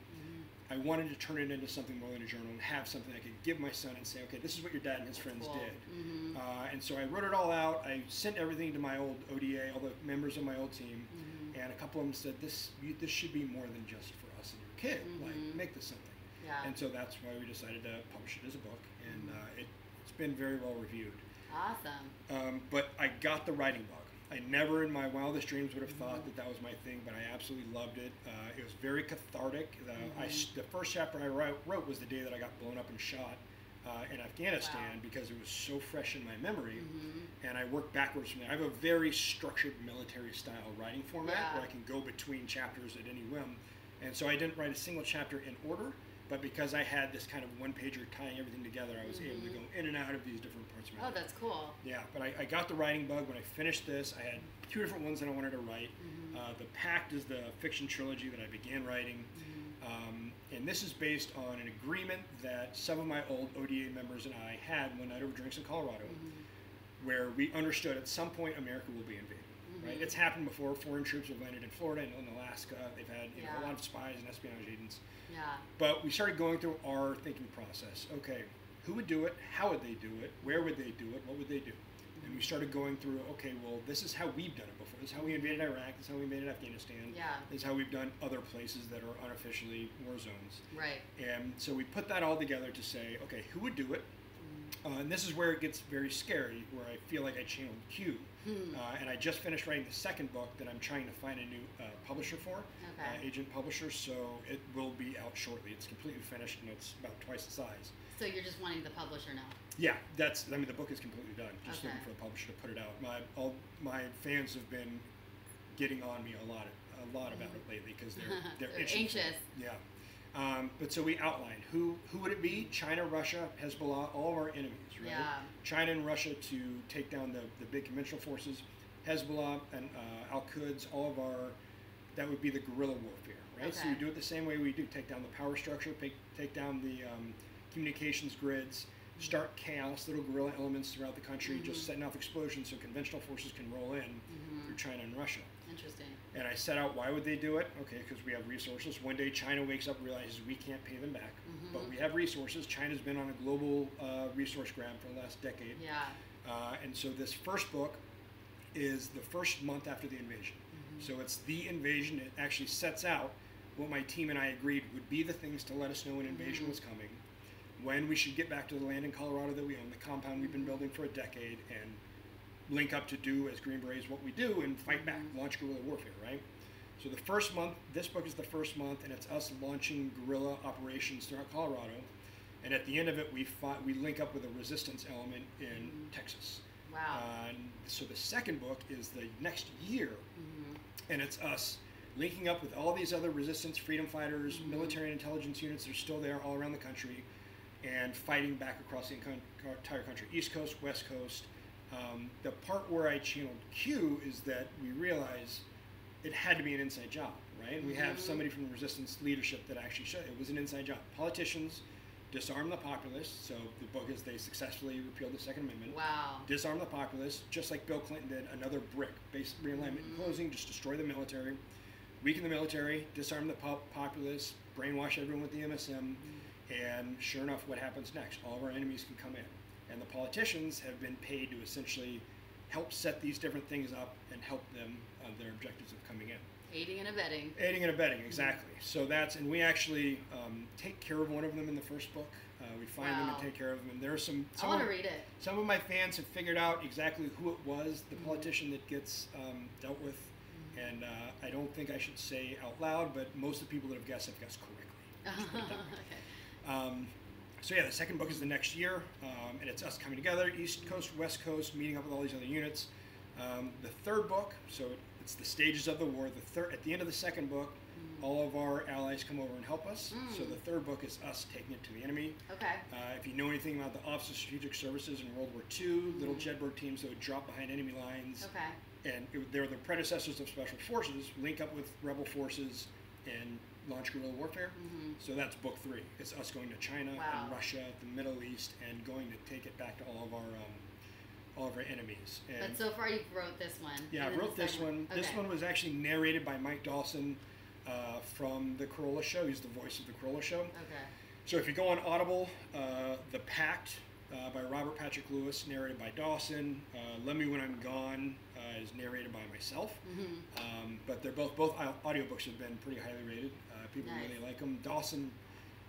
Speaker 2: I wanted to turn it into something more than a journal and have something I could give my son and say, okay, this is what your dad and his friends did. And so I wrote it all out. I sent everything to my old ODA, all the members of my old team, and a couple of them said, this should be more than just for us and your kid. Like, make this something.
Speaker 1: Yeah.
Speaker 2: And so that's why we decided to publish it as a book, and it's been very well reviewed.
Speaker 1: Awesome.
Speaker 2: But I got the writing bug. I never in my wildest dreams would have thought that was my thing, but I absolutely loved it. It was very cathartic. The first chapter I wrote was the day that I got blown up and shot in Afghanistan, because it was so fresh in my memory, and I worked backwards from there. I have a very structured military style writing format where I can go between chapters at any whim, and so I didn't write a single chapter in order, but because I had this kind of one-pager tying everything together, I was able to go in and out of these different parts of my life.
Speaker 1: Oh, that's cool.
Speaker 2: Yeah, but I got the writing bug. When I finished this, I had 2 different ones that I wanted to write. The Pact is the fiction trilogy that I began writing. And this is based on an agreement that some of my old ODA members and I had one night over drinks in Colorado, where we understood at some point America will be invaded. Right? It's happened before. Foreign troops have landed in Florida and in Alaska. They've had a lot of spies and espionage agents.
Speaker 1: Yeah.
Speaker 2: But we started going through our thinking process. Okay, who would do it? How would they do it? Where would they do it? What would they do? And we started going through, okay, well, this is how we've done it before. This is how we invaded Iraq. This is how we invaded Afghanistan.
Speaker 1: Yeah.
Speaker 2: This is how we've done other places that are unofficially war zones.
Speaker 1: Right.
Speaker 2: And so we put that all together to say, okay, who would do it? And this is where it gets very scary, where I feel like I channeled Q. And I just finished writing the second book that I'm trying to find a new publisher for, agent publisher, so it will be out shortly. It's completely finished, and it's about twice the size.
Speaker 1: So you're just wanting the publisher now?
Speaker 2: Yeah, the book is completely done. Just looking for the publisher to put it out. All my fans have been getting on me a lot about it lately, because they're
Speaker 1: anxious.
Speaker 2: Yeah. But so we outlined who would it be? China, Russia, Hezbollah, all of our enemies, right?
Speaker 1: Yeah.
Speaker 2: China and Russia to take down the big conventional forces. Hezbollah and Al-Quds, that would be the guerrilla warfare, right? So we do it the same way we do. Take down the power structure, take down the communications grids, start chaos, little guerrilla elements throughout the country, just setting off explosions so conventional forces can roll in through China and Russia.
Speaker 1: Interesting.
Speaker 2: And I set out, why would they do it? Okay, because we have resources. One day China wakes up and realizes we can't pay them back, but we have resources. China's been on a global resource grab for the last decade.
Speaker 1: Yeah.
Speaker 2: And so this first book is the first month after the invasion. So it's the invasion. It actually sets out what my team and I agreed would be the things to let us know an invasion was coming, when we should get back to the land in Colorado that we own, the compound we've been building for a decade, and link up to do as Green Berets what we do and fight back, launch guerrilla warfare, right? So the first month, this book is the first month, and it's us launching guerrilla operations throughout Colorado. And at the end of it, we link up with a resistance element in Texas.
Speaker 1: Wow.
Speaker 2: So the second book is the next year, and it's us linking up with all these other resistance, freedom fighters, military and intelligence units that are still there all around the country, and fighting back across the entire country, East Coast, West Coast, The part where I channeled Q is that we realized it had to be an inside job, right? We have somebody from the resistance leadership that actually showed it was an inside job. Politicians disarm the populace. So the book is they successfully repealed the Second Amendment.
Speaker 1: Wow.
Speaker 2: Disarm the populace, just like Bill Clinton did. Another brick, base realignment and closing, just destroy the military, weaken the military, disarm the populace, brainwash everyone with the MSM, and sure enough, what happens next? All of our enemies can come in. And the politicians have been paid to essentially help set these different things up and help them on their objectives of coming in.
Speaker 1: Aiding and abetting.
Speaker 2: Aiding and abetting, exactly. So that's, and we actually take care of one of them in the first book. We find them and take care of them. And there are some
Speaker 1: I want to read it.
Speaker 2: Some of my fans have figured out exactly who it was, the politician that gets dealt with. And I don't think I should say out loud, but most of the people that have guessed correctly.
Speaker 1: Okay.
Speaker 2: So yeah, the second book is the next year, and it's us coming together, East Coast, West Coast, meeting up with all these other units. The third book, so it's the stages of the war. At the end of the second book, all of our allies come over and help us. So the third book is us taking it to the enemy.
Speaker 1: Okay.
Speaker 2: If you know anything about the Office of Strategic Services in World War II, little Jedburgh teams that would drop behind enemy lines.
Speaker 1: Okay.
Speaker 2: And they were the predecessors of Special Forces, link up with rebel forces and launch guerrilla warfare. So that's book 3. It's us going to China and Russia, the Middle East, and going to take it back to all of our enemies. And
Speaker 1: but so far you've wrote this one.
Speaker 2: Yeah, I wrote this one. Okay. This one was actually narrated by Mike Dawson from the Corolla Show. He's the voice of the Corolla Show.
Speaker 1: Okay.
Speaker 2: So if you go on Audible, The Pact by Robert Patrick Lewis, narrated by Dawson. Let Me When I'm Gone is narrated by myself. But they're both audiobooks have been pretty highly rated. People really like them. Dawson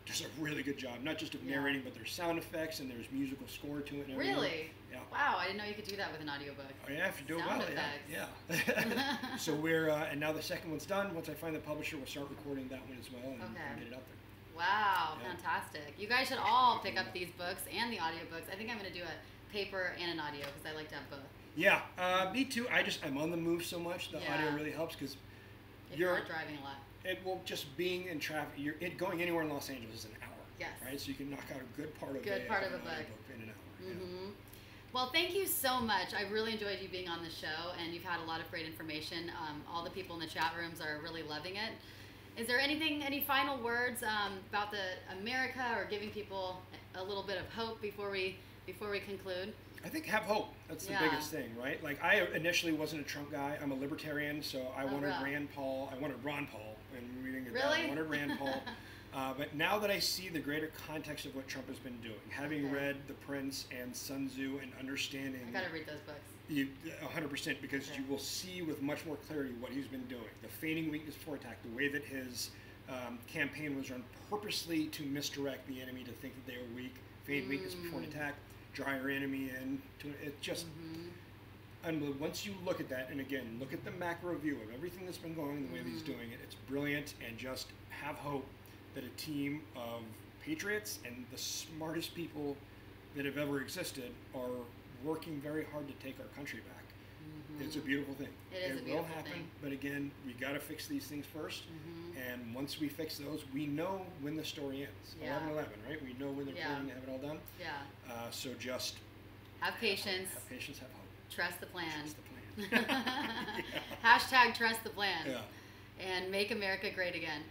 Speaker 2: does a really good job, not just of narrating, but there's sound effects and there's musical score to it. And
Speaker 1: really?
Speaker 2: Yeah.
Speaker 1: Wow, I didn't know you could do that with an audiobook.
Speaker 2: Oh yeah, if you do it
Speaker 1: sound
Speaker 2: well,
Speaker 1: effects.
Speaker 2: Yeah. So we're and now the second one's done. Once I find the publisher, we'll start recording that one as well and get it out there.
Speaker 1: Wow, fantastic. You guys should all pick up these books and the audiobooks. I think I'm going to do a paper and an audio because I like to have both.
Speaker 2: Yeah, me too. I'm on the move so much. The audio really helps because
Speaker 1: you're driving a lot.
Speaker 2: It will just being in traffic. Going anywhere in Los Angeles is an hour.
Speaker 1: Yes.
Speaker 2: Right, so you can knock out a good part of
Speaker 1: a book
Speaker 2: in an hour.
Speaker 1: Well, thank you so much. I really enjoyed you being on the show, and you've had a lot of great information. All the people in the chat rooms are really loving it. Is there any final words about America, or giving people a little bit of hope before we conclude?
Speaker 2: I think have hope. That's the biggest thing, right? Like I initially wasn't a Trump guy. I'm a libertarian, so I wanted Rand Paul. I wanted Ron Paul, and reading it down, I wanted Rand Paul. But now that I see the greater context of what Trump has been doing, having read The Prince and Sun Tzu and understanding,
Speaker 1: I gotta read those books.
Speaker 2: 100%, because you will see with much more clarity what he's been doing. The feigning weakness before attack, the way that his campaign was run purposely to misdirect the enemy to think that they were weak, feign weakness before an attack, draw your enemy in. It just, and once you look at that, and again, look at the macro view of everything that's been going on, the way that he's doing it, it's brilliant, and just have hope that a team of patriots and the smartest people that have ever existed are working very hard to take our country back. It's a beautiful thing.
Speaker 1: It
Speaker 2: will happen, but again, we got to fix these things first. And once we fix those, we know when the story ends. 11/11, right? We know when they're planning to have it all done.
Speaker 1: Yeah.
Speaker 2: So just
Speaker 1: have patience.
Speaker 2: Have patience. Have hope.
Speaker 1: Trust the plan.
Speaker 2: Trust the plan.
Speaker 1: Hashtag trust the plan.
Speaker 2: Yeah.
Speaker 1: And make America great again.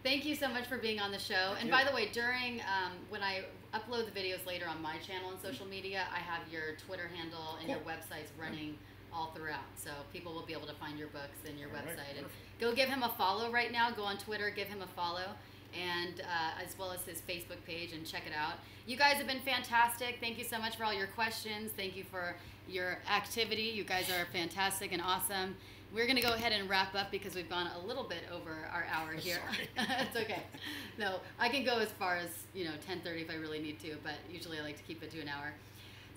Speaker 1: Thank you so much for being on the show. And by the way, during when I upload the videos later on my channel and social media, I have your Twitter handle and your websites running all throughout. So people will be able to find your books and your website. And go give him a follow right now. Go on Twitter, give him a follow, and as well as his Facebook page, and check it out. You guys have been fantastic. Thank you so much for all your questions. Thank you for your activity. You guys are fantastic and awesome. We're going to go ahead and wrap up because we've gone a little bit over our hour here. It's okay. No, I can go as far as 10:30 if I really need to, but usually I like to keep it to an hour.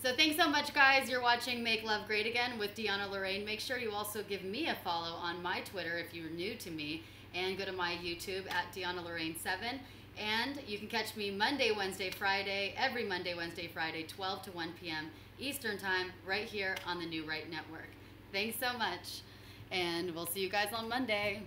Speaker 1: So thanks so much, guys. You're watching Make Love Great Again with DeAnna Lorraine. Make sure you also give me a follow on my Twitter if you're new to me, and go to my YouTube at DeAnna Lorraine 7. And you can catch me Monday, Wednesday, Friday, every Monday, Wednesday, Friday, 12 to 1 p.m. Eastern Time, right here on the New Right Network. Thanks so much, and we'll see you guys on Monday.